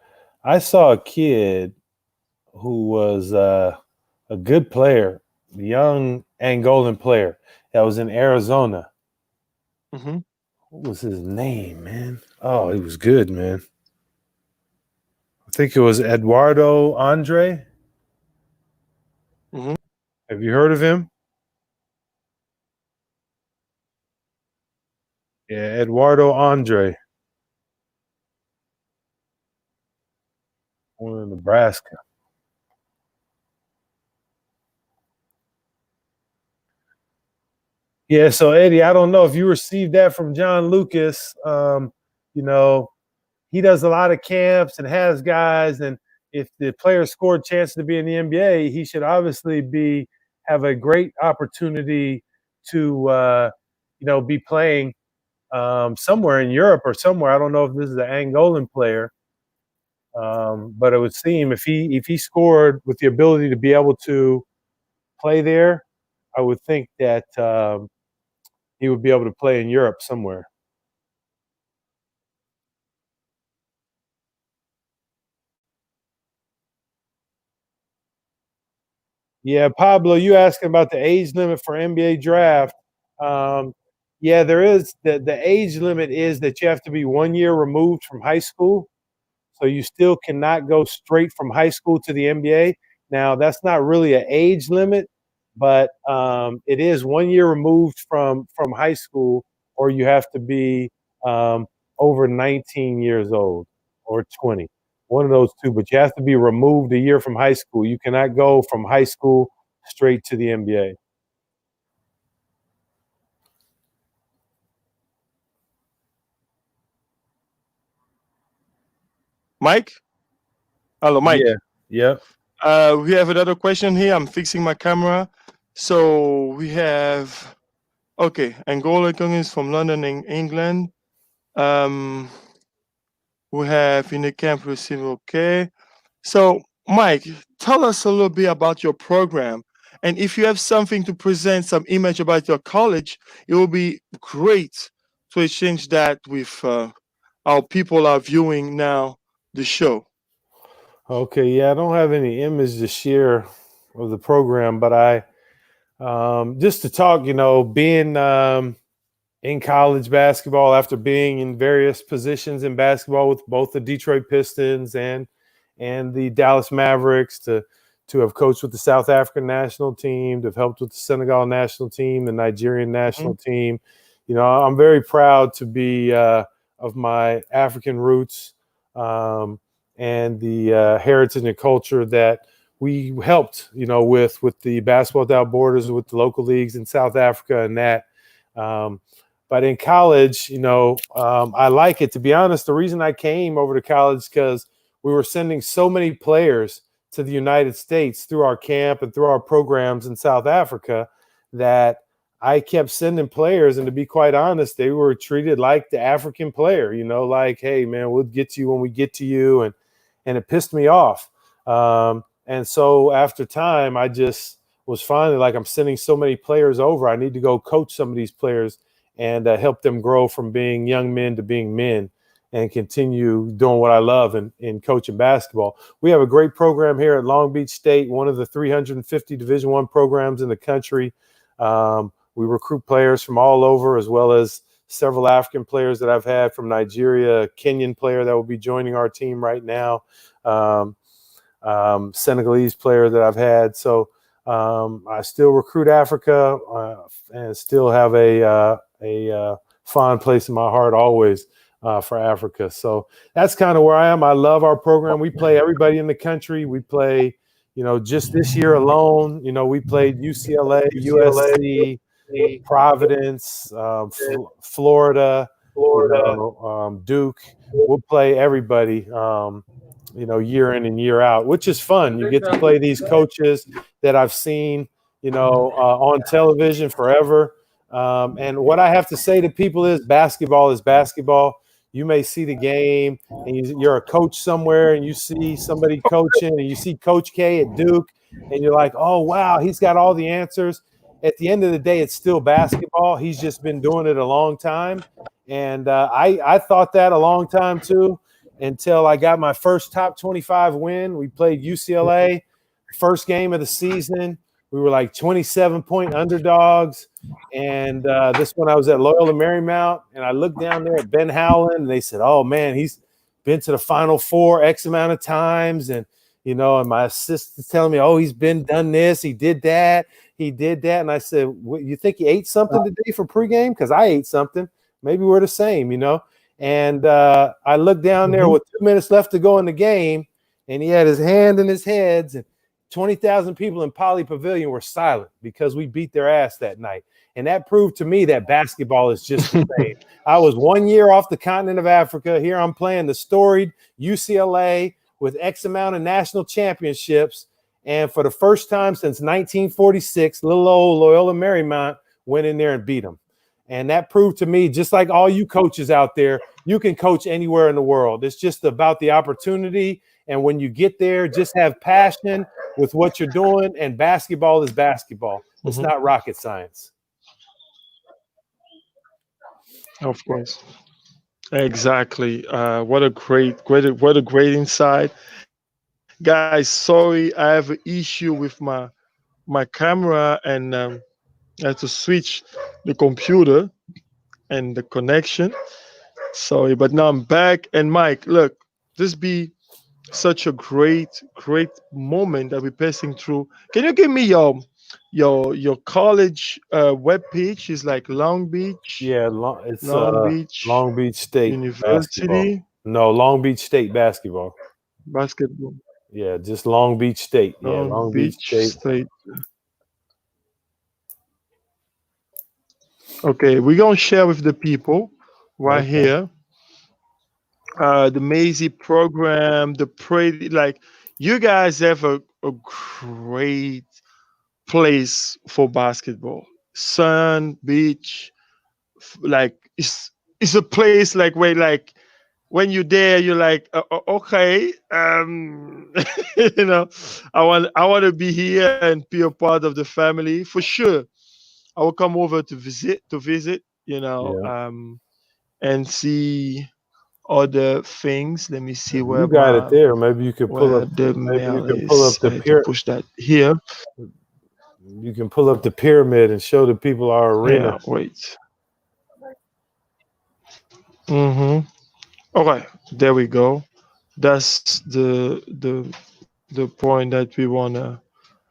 I saw a kid who was a good player, a young Angolan player that was in Arizona. Mm-hmm. What was his name, man? Oh, he was good, man. I think it was Eduardo Andre. Mm-hmm. Have you heard of him? Yeah, Eduardo Andre. One in Nebraska. Yeah, so Eddie, I don't know if you received that from John Lucas. He does a lot of camps and has guys, and if the player scored chances to be in the NBA, he should obviously have a great opportunity to be playing somewhere in Europe or somewhere. I don't know if this is an Angolan player, but it would seem if he scored with the ability to be able to play there, I would think that he would be able to play in Europe somewhere. Yeah, Pablo, you asking about the age limit for NBA draft? Yeah, there is. The age limit is that you have to be 1 year removed from high school, so you still cannot go straight from high school to the NBA. Now, that's not really an age limit, but it is 1 year removed from high school, or you have to be over 19 years old or 20. One of those two, but you have to be removed a year from high school. You cannot go from high school straight to the NBA. Mike? Hello, Mike. Yeah. Yep. We have another question here. I'm fixing my camera. So we have, okay, Angola is from London, England. We have in the camp receiver. Okay. So, Mike, tell us a little bit about your program. And if you have something to present, some image about your college, it will be great to exchange that with our people are viewing now the show. Okay. Yeah, I don't have any image to share of the program, but I just to talk, being in college basketball after being in various positions in basketball with both the Detroit Pistons and the Dallas Mavericks, to have coached with the South African national team, to have helped with the Senegal national team, the Nigerian national team. I'm very proud to be of my African roots and the heritage and culture that we helped, with the Basketball Without Borders, with the local leagues in South Africa and that. But in college, I like it. To be honest, the reason I came over to college because we were sending so many players to the United States through our camp and through our programs in South Africa that I kept sending players. And to be quite honest, they were treated like the African player, like, hey, man, we'll get to you when we get to you. And it pissed me off. And so after time, I just was finally like, I'm sending so many players over. I need to go coach some of these players and help them grow from being young men to being men and continue doing what I love in coaching basketball. We have a great program here at Long Beach State, one of the 350 Division I programs in the country. We recruit players from all over, as well as several African players that I've had from Nigeria, a Kenyan player that will be joining our team right now, Senegalese player that I've had. So I still recruit Africa and still have a fond place in my heart always for Africa. So that's kind of where I am. I love our program. We play everybody in the country. We play, just this year alone, we played UCLA, USC, Providence, Florida, Duke. We'll play everybody, year in and year out, which is fun. You get to play these coaches that I've seen on television forever. And what I have to say to people is basketball is basketball. You may see the game and you're a coach somewhere and you see somebody coaching and you see Coach K at Duke and you're like, oh, wow, he's got all the answers. At the end of the day, it's still basketball. He's just been doing it a long time. And I thought that a long time too, until I got my first top 25 win. We played UCLA, first game of the season. We were like 27-point underdogs. And this one I was at Loyola Marymount, and I looked down there at Ben Howland, and they said, oh, man, he's been to the Final Four X amount of times. And, and my assistant's telling me, oh, he's done this, he did that. And I said, you think he ate something today for pregame? Because I ate something. Maybe we're the same, And I looked down there with 2 minutes left to go in the game, and he had his hand in his head, and 20,000 people in Poly Pavilion were silent because we beat their ass that night. And that proved to me that basketball is just the same. I was 1 year off the continent of Africa. Here I'm playing the storied UCLA with X amount of national championships. And for the first time since 1946, little old Loyola Marymount went in there and beat them. And that proved to me, just like all you coaches out there, you can coach anywhere in the world. It's just about the opportunity. And when you get there, just have passion with what you're doing. And basketball is basketball. It's not rocket science. Of course. Exactly. What a great insight. Guys, sorry, I have an issue with my camera, and I had to switch the computer and the connection. Sorry, but now I'm back. And Mike, look, this be such a great moment that we're passing through. Can you give me your college web page? Is like Long Beach. Yeah, it's Long Beach State University. Basketball. No, Long Beach State basketball. Basketball. Yeah, just Long Beach State. Yeah, Long Beach State. Okay, we're gonna share with the people right here. The Maisie program, the pretty, like, you guys have a great place for basketball. Sun, beach, like it's a place like where, like, when you're there, you're like, okay, I want to be here and be a part of the family for sure. I will come over to visit, and see other things. Let me see where you got it there. Maybe you could pull up the mail is. the pyramid. Push that here. You can pull up the pyramid and show the people our arena. Yeah, wait. Okay, there we go. That's the point that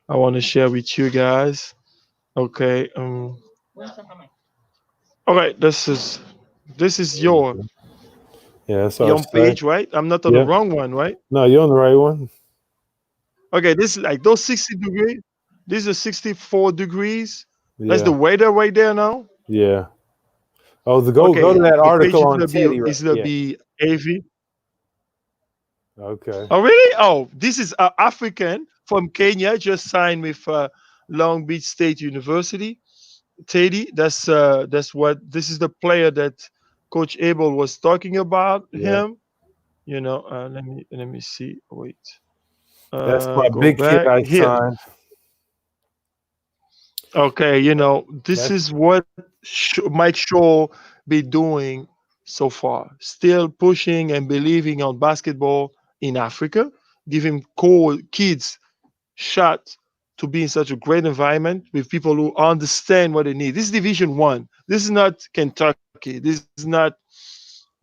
I wanna share with you guys. Okay. Okay, this is your page, right? I'm not on the wrong one, right? No, you're on the right one. Okay, this is like those 60 degrees. These are 64 degrees. That's the weather right there now. Yeah. Oh, go to that article on Teddy. It's gonna be AV. Okay. Oh, really? Oh, this is African from Kenya. Just signed with Long Beach State University. Teddy. That's what this is the player that Coach Abel was talking about. Him. Let me see. Wait. That's my big kid I signed. Okay, this is what Mike Sholl be doing so far. Still pushing and believing on basketball in Africa, giving kids shot to be in such a great environment with people who understand what they need. This is Division 1. This is not Kentucky. This is not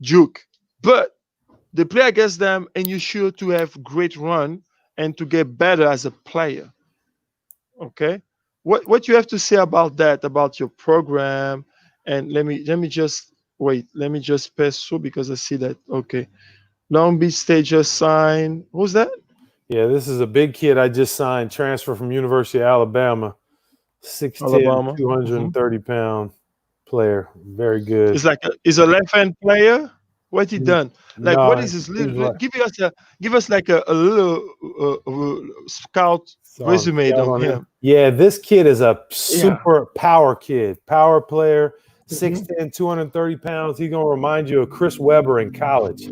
Duke. But they play against them, and you're sure to have great run and to get better as a player. Okay? What you have to say about that, about your program? And let me just wait. Let me just pass through because I see that. Okay, Long Beach State just signed. Who's that? Yeah, this is a big kid I just signed. Transfer from University of Alabama. 6'10", 230-pound player. Very good. He's a left-hand player. What he done? Like, what is his little? Give us like a little scout resume on him. Yeah, this kid is a super power kid, power player, 6'10", 230 pounds. He's going to remind you of Chris Webber in college,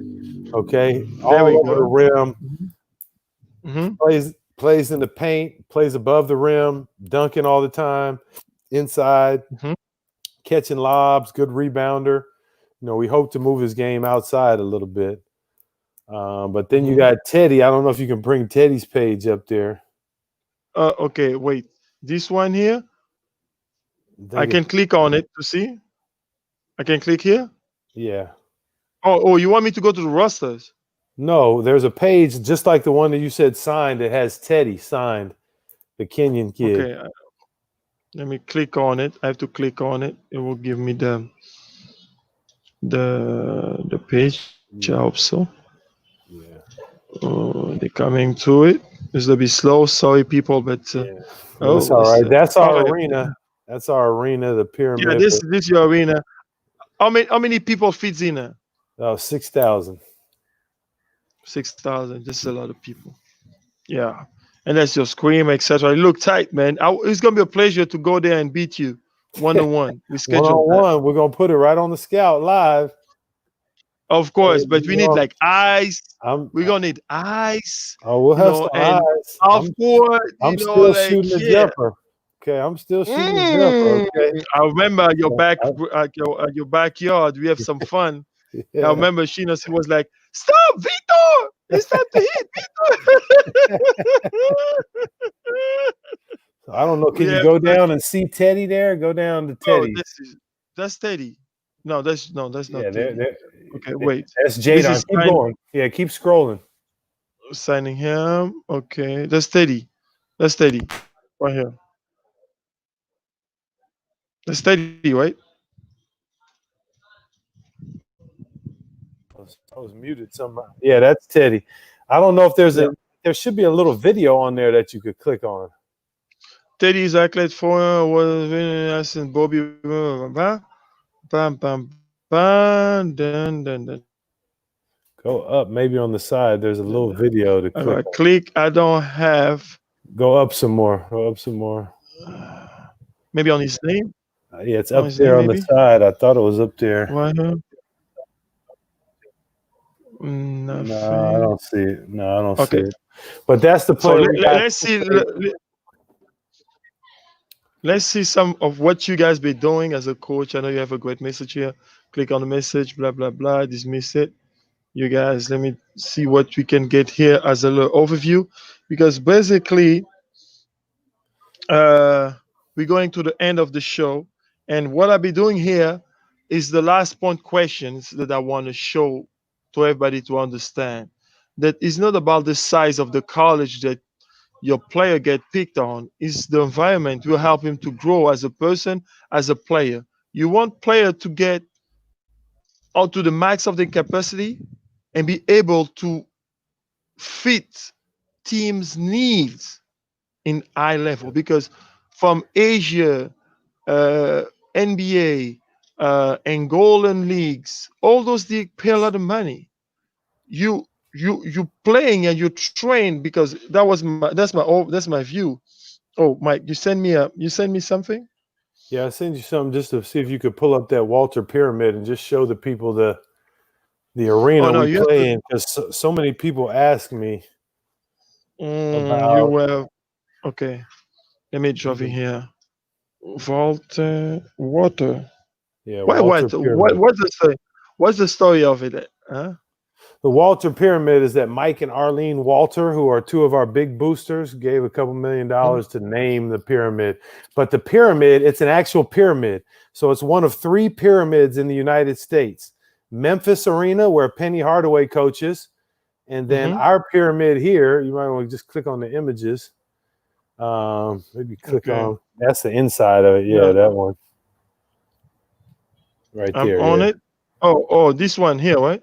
okay? There we All over the rim, plays in the paint, plays above the rim, dunking all the time, inside, catching lobs, good rebounder. You know, we hope to move his game outside a little bit. But then you got Teddy. I don't know if you can bring Teddy's page up there. Okay, wait. This one here, I can click on it to see. I can click here. Yeah. Oh, you want me to go to the rosters? No, there's a page just like the one that you said signed. It has Teddy signed, the Kenyan kid. Okay, let me click on it. I have to click on it. It will give me the page. I hope so. Yeah. They're coming to it. It's a bit slow. Sorry, people, but that's all right. That's our arena. That's our arena. The pyramid. Yeah, this is your arena. How many people fits in there? 6,000. 6,000. This is a lot of people. Yeah, and that's your scream, etc. You look tight, man. It's gonna be a pleasure to go there and beat you 1-on-1. We schedule one-on-one. We're gonna put it right on the Scout Live. Of course, but we need like ice. We're gonna need ice. Oh, we'll have some ice. Of course, I'm still shooting the jumper. Okay, I'm still shooting the jumper. Okay. I remember your your backyard. We have some fun. I remember Sheena. She was like, "Stop, Vitor! It's time to hit, Vitor." I don't know. Can you go down and see Teddy there? Go down to Teddy. That's Teddy. No, that's not Teddy. Okay, wait. That's Jadon. Keep going. Yeah, keep scrolling. Signing him. Okay, that's Teddy. That's Teddy. Right here. That's Teddy, right? I was muted somehow. Yeah, that's Teddy. I don't know if there should be a little video on there that you could click on. Teddy's athlete for was and Bobby. Bam, bam, bam, dun. Go up, maybe on the side. There's a little video to click. Click. I don't have. Go up some more. Go up some more. Maybe on his name. Yeah, it's up there on the side. I thought it was up there. No, I don't see it. No, I don't see it. But that's the player. So let's see some of what you guys be doing as a coach. I know you have a great message here. Click on the message, blah, blah, blah. Dismiss it. You guys, let me see what we can get here as a little overview. Because basically, we're going to the end of the show. And what I'll be doing here is the last point questions that I want to show to everybody to understand. That is not about the size of the college that your player get picked on. Is the environment will help him to grow as a person, as a player. You want player to get out to the max of their capacity and be able to fit teams' needs in high level. Because from Asia, NBA, Angolan leagues, all those they pay a lot of money. You playing and you train because that's my view. Oh, Mike, you send me something? Yeah, I sent you something just to see if you could pull up that Walter Pyramid and just show the people the arena we play in, because so many people ask me about. Okay. Let me drop in here. Walter Water. Yeah. What's the story? What's the story of it? Huh? The Walter Pyramid is that Mike and Arlene Walter, who are two of our big boosters, gave a couple $1 million to name the pyramid. But the pyramid, it's an actual pyramid. So it's one of 3 pyramids in the United States. Memphis Arena, where Penny Hardaway coaches. And then our pyramid here, you might want to just click on the images. Maybe click on, that's the inside of it. Yeah, that one. Right there. I'm on it. Oh, this one here, right?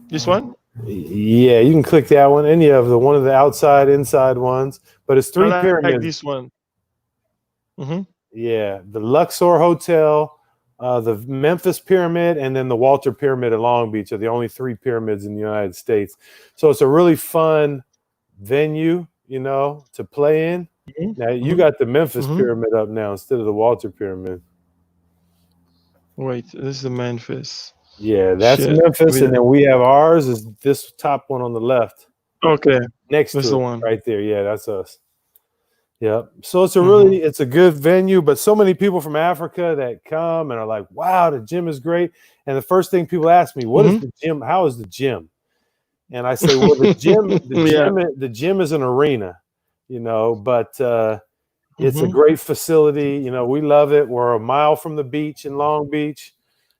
This one? Yeah, you can click that one. Any of one of the outside, inside ones. But it's 3 pyramids. Like this one. Yeah, the Luxor Hotel, the Memphis Pyramid, and then the Walter Pyramid at Long Beach are the only 3 pyramids in the United States. So it's a really fun venue. to play in. Now you got the Memphis Mhm. pyramid up now instead of the Walter pyramid. Wait, this is the Memphis. Yeah, that's Shit. Memphis, and then we have ours is this top one on the left Okay, next that's to the it, one. right there. Yeah, that's us. Yeah. So it's a good venue, but so many people from Africa that come and are like, wow, the gym is great. And the first thing people ask me, what is the gym? How is the gym? And I say, well, Yeah. the gym is an arena, but it's a Mhm. great facility. We love it. We're a mile from the beach in Long Beach,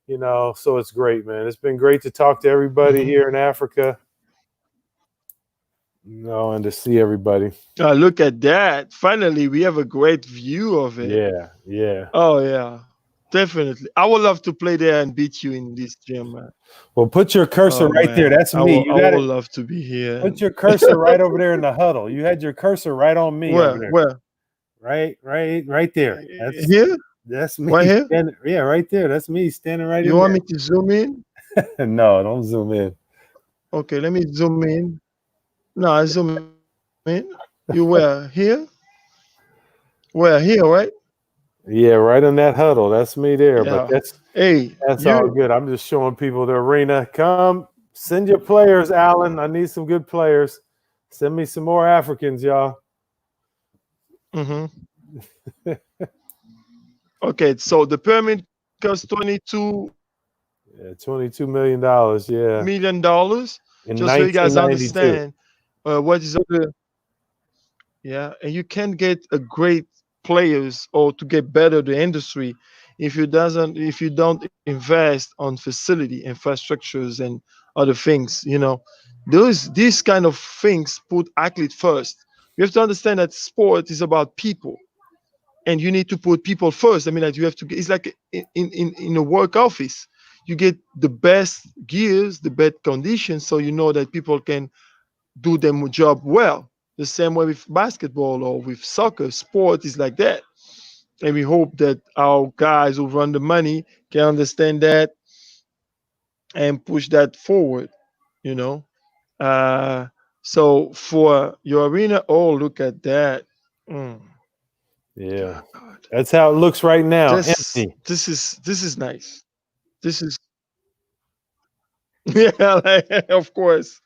so it's great, man. It's been great to talk to everybody here in Africa, and to see everybody. Look at that. Finally, we have a great view of it. Yeah, yeah. Oh, yeah. Definitely. I would love to play there and beat you in this gym, man. Well, put your cursor Oh, right there. man. That's me. You I got would it. love to be here. Put your cursor right over there in the huddle. You had your cursor right on me over there. Where? Right there. Here? That's me. Right here? Yeah, right there. That's me standing right in You want there. me to zoom in? No, don't zoom in. Okay, let me zoom in. No, I zoom in. You were here? Where? Here, right? Yeah, right in that huddle. That's me there. Yeah. But Hey, that's all good. I'm just showing people the arena. Come, send your players, Alan. I need some good players. Send me some more Africans, y'all. Okay, so the pyramid costs $22 $22 million. Yeah. million. In Just so you guys 1992. understand what is other. Yeah, and you can get a great players or to get better the industry if you don't invest on facility infrastructures and other things. These kind of things put athlete first. You have to understand that sport is about people, and you need to put people first. I mean, like you have to. It's like in a work office, you get the best gears, the best conditions, so you know that people can do their job well. The same way with basketball or with soccer, sport is like that. And we hope that our guys who run the money can understand that and push that forward, you know. Uh, so for your arena, oh, look at that. Mm, Yeah. God. That's how it looks right now. This Empty. this is nice. This is yeah, like, of course,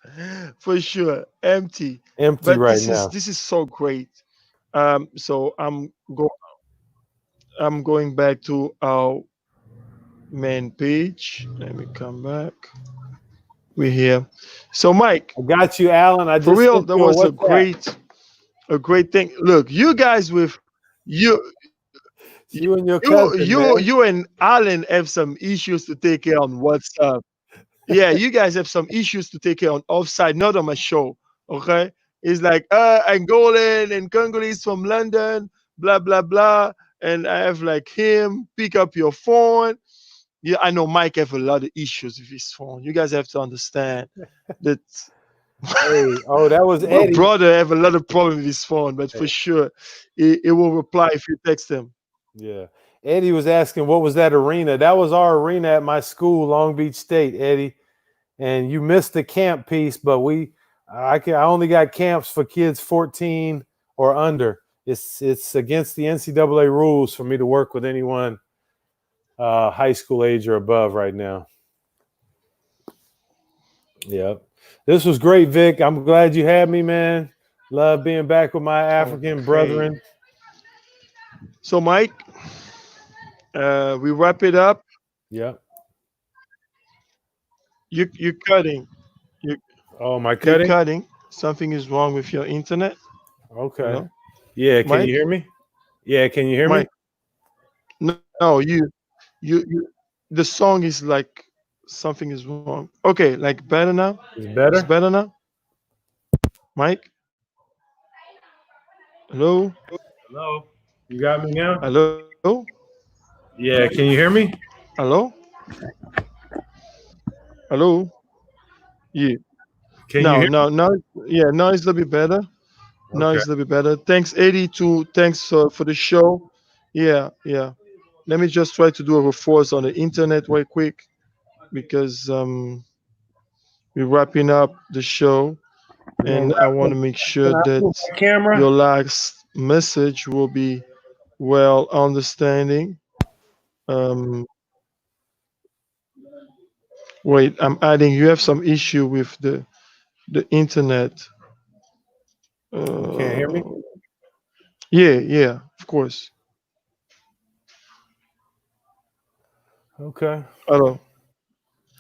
for sure, empty. Empty But right now. this is so great. So I'm going back to our main page. Let me come back. We're here. So Mike, I got you, Alan. I for just real, sent that you a was WhatsApp. a great thing. Look, you guys with you It's you and your cousin, man. you and Alan have some issues to take care on WhatsApp. Yeah, you guys have some issues to take care on offside, not on my show. Okay, it's like Angolan and Congolese from London, blah blah blah, and I have like him pick up your phone. Yeah, I know Mike have a lot of issues with his phone. You guys have to understand that Hey, that was my Eddie. brother have a lot of problem with his phone, but for sure, he will reply if you text him. Yeah. Eddie was asking what was that arena? That was our arena at my school, Long Beach State, Eddie. And you missed the camp piece, but I only got camps for kids 14 or under. It's against the NCAA rules for me to work with anyone high school age or above right now. Yep. This was great, Vic. I'm glad you had me, man. Love being back with my African brethren. So, Mike, we wrap it up. Yep. You're cutting. You Oh, my You're cutting? cutting. Something is wrong with your internet. Okay. Hello? Yeah. Can Mike? you hear me? Yeah. Can you hear me? Mike, no, you. The song is like something is wrong. Okay, like better now. It's It's better? better now. Mike, hello, Hello. You got me now? hello, Yeah. Can you hear me? hello, hello. Yeah. Can you hear me? Now, yeah. Now it's a little bit better. Now Okay. it's a little bit better. Thanks, 82. Thanks for the show. Yeah, yeah. Let me just try to do a reforce on the internet right quick because we're wrapping up the show. and I want to make sure that Camera. your last message will be well understanding. Um, wait, I'm adding. You have some issue with the internet. You can't hear me? Uh, yeah, of course. Okay. Hello.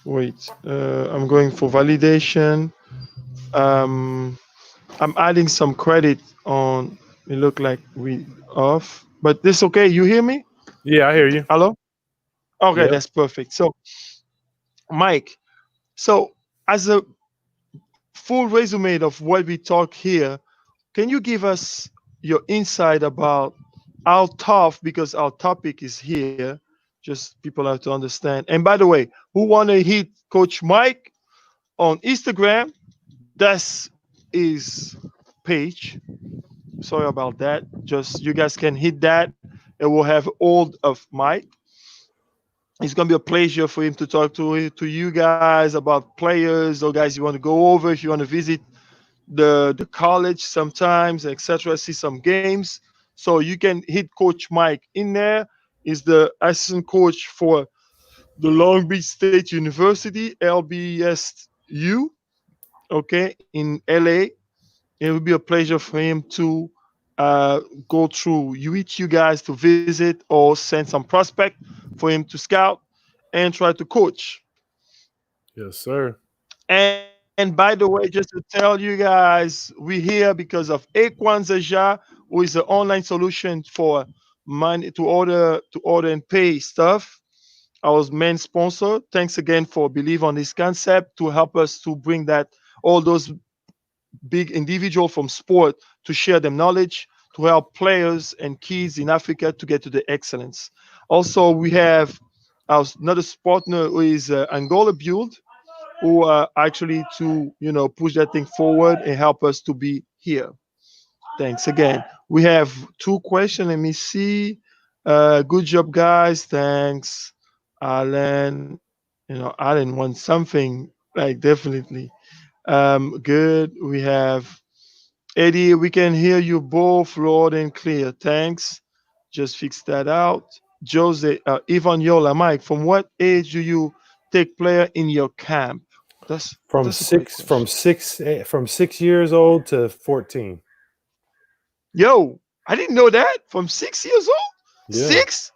Wait, I'm going for validation. Um, I'm adding some credit on. It look like we off, but this okay. You hear me? Yeah, I hear you. Hello. Okay, Yep. that's perfect. So, Mike. So, as a full resume of what we talk here, can you give us your insight about how tough, because our topic is here, just people have to understand. And by the way, who want to hit Coach Mike on Instagram? That's his page. Sorry about that. Just you guys can hit that. It will have all of Mike. It's gonna be a pleasure for him to talk to you guys about players or guys you want to go over if you want to visit the college sometimes, etc. See some games. So you can hit Coach Mike in there. He's the assistant coach for the Long Beach State University, LBSU, okay, in LA. It would be a pleasure for him to go through you guys to visit or send some prospect for him to scout and try to coach. Yes, sir. And by the way, just to tell you guys, we're here because of Ekwanzaja, who is the online solution for money to order and pay stuff. Our main sponsor. Thanks again for believe on this concept to help us to bring that all those big individual from sport to share them knowledge to help players and kids in Africa to get to the excellence. Also, we have our another partner who is Angola Build, who actually to push that thing forward and help us to be here. Thanks again. We have two questions. Let me see. Good job, guys. Thanks, Alan. Alan wants something like definitely. Good. We have Eddie. We can hear you both loud and clear. Thanks. Just fix that out. Jose, Ivan Yola, Mike. From what age do you take player in your camp? From That's a great six from question. six from 6 years old to 14. Yo, I didn't know that. From 6 years old? Yeah. Six?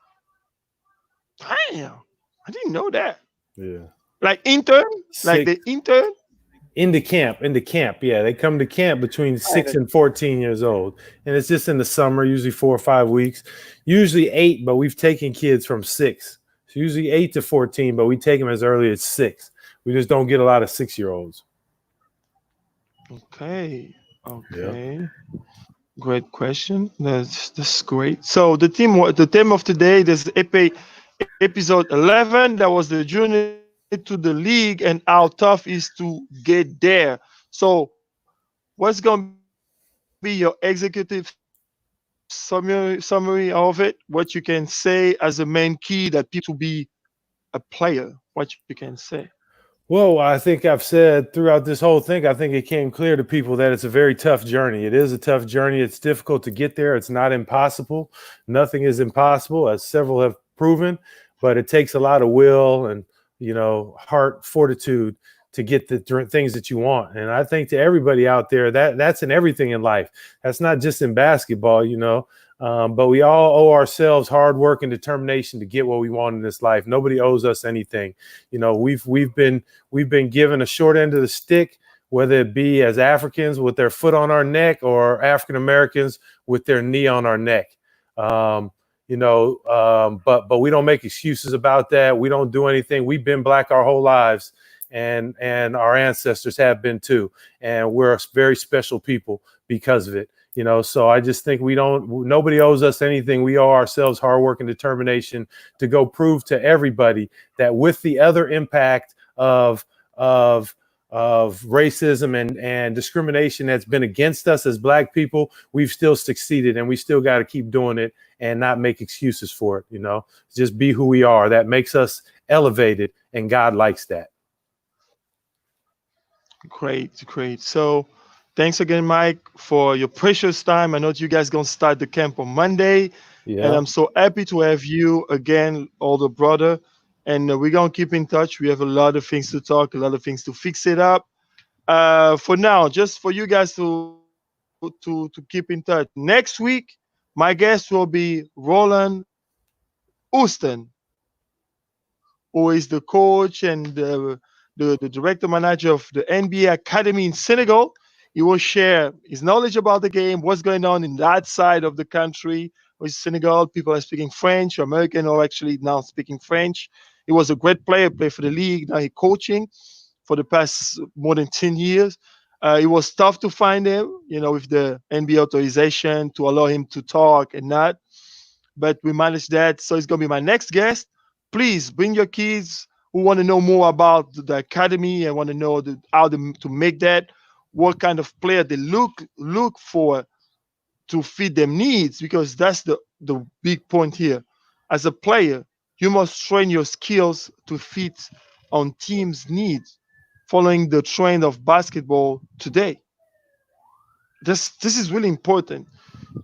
Damn. I didn't know that. Yeah. Like intern? Like Six the intern? into camp. Yeah, they come to camp between 6 and 14 years old, and it's just in the summer, usually 4 or 5 weeks, usually 8. But we've taken kids from 6, so usually 8 to 14, but we take them as early as 6. We just don't get a lot of 6-year-olds. Okay. Yeah. Okay. Great question. That's great. So the theme of today, this episode 11, that was the journey to the league and how tough is to get there. So what's gonna be your executive summary of it? What you can say as a main key that people need to be a player? What you can say? Well, I think I've said throughout this whole thing, I think it came clear to people that it's a very tough journey. It is a tough journey. It's difficult to get there. It's not impossible. Nothing is impossible, as several have proven, but it takes a lot of will and, heart fortitude to get the things that you want. And I think to everybody out there, that's in everything in life. That's not just in basketball. But we all owe ourselves hard work and determination to get what we want in this life. Nobody owes us anything. We've been given a short end of the stick, whether it be as Africans with their foot on our neck or African Americans with their knee on our neck. But we don't make excuses about that. We don't do anything. We've been black our whole lives, and our ancestors have been too, and we're a very special people because of it. So I just think nobody owes us anything. We owe ourselves hard work and determination to go prove to everybody that with the other impact of racism and discrimination that's been against us as Black people, we've still succeeded, and we still got to keep doing it and not make excuses for it. Just be who we are. That makes us elevated, and God likes that. Great. So Thanks again, Mike, for your precious time. I know you guys gonna start the camp on Monday, and Yeah. I'm so happy to have you again, older brother. And we're gonna keep in touch. We have a lot of things to talk, a lot of things to fix it up. For now, just for you guys to keep in touch. Next week, my guest will be Roland Houston, who is the coach and the director manager of the NBA Academy in Senegal. He will share his knowledge about the game, what's going on in that side of the country. With Senegal, people are speaking French, American, or actually now speaking French. He was a great player, played for the league. Now he's coaching for the past more than 10 years. It was tough to find him, with the NBA authorization to allow him to talk and not, but we managed that. So it's gonna be my next guest. Please bring your kids who want to know more about the academy and want to know how to make that, what kind of player they look for to fit them needs, because that's the big point here. As a player, you must train your skills to fit on teams' needs, following the trend of basketball today. This is really important.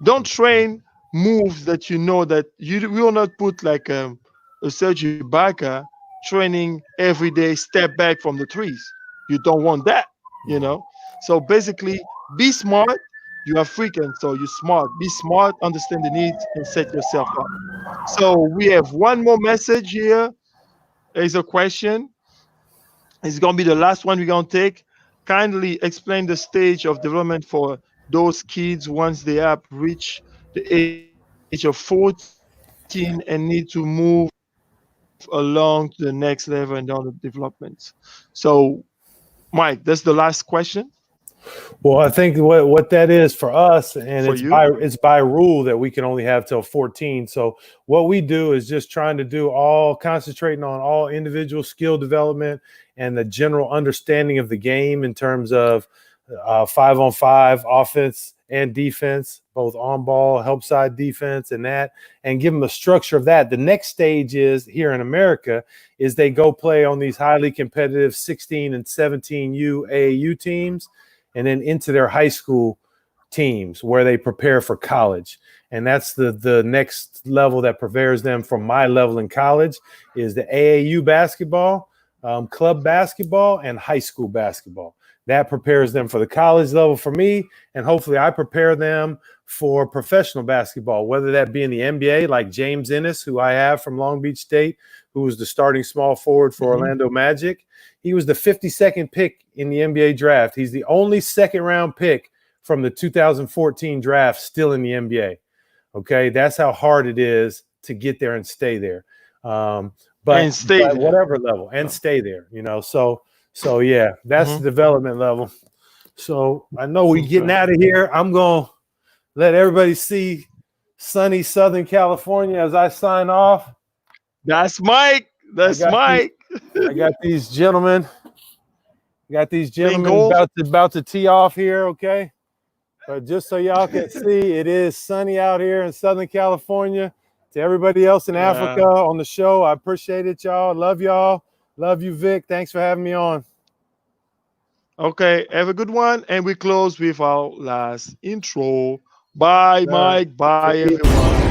Don't train moves that you know that you will not put like a Serge Ibaka training every day, step back from the trees. You don't want that. So basically, be smart. You are freaking, so you're smart. Be smart, understand the needs, and set yourself up. So we have one more message here. Is a question. It's gonna be the last one we're gonna take. Kindly explain the stage of development for those kids once they have reached the age of 14 and need to move along to the next level and down the development. So, Mike, that's the last question Well, I think what that is for us, for and you. it's by rule that we can only have till 14. So what we do is just trying to concentrating on all individual skill development and the general understanding of the game in terms of 5-on-5 offense and defense, both on ball, help side defense, and give them a structure of that. The next stage is here in America is they go play on these highly competitive 16 and 17U AAU teams, and then into their high school teams where they prepare for college. And that's the next level that prepares them from my level in college is the AAU basketball, club basketball, and high school basketball. That prepares them for the college level for me, and hopefully I prepare them for professional basketball, whether that be in the NBA, like James Ennis, who I have from Long Beach State, who was the starting small forward for Orlando Magic. He was the 52nd pick in the NBA draft. He's the only second-round pick from the 2014 draft still in the NBA. Okay, that's how hard it is to get there and stay there. But whatever level and stay there, So yeah, that's the development level. So I know we're getting out of here. I'm going to let everybody see sunny Southern California as I sign off. That's Mike. Mike. I got these gentlemen. About to tee off here, okay? But just so y'all can see, it is sunny out here in Southern California. To everybody else in Africa on the show, I appreciate it, y'all. Love y'all. Love you, Vic. Thanks for having me on. Okay, have a good one. And we close with our last intro. Bye, Mike. Bye, everyone.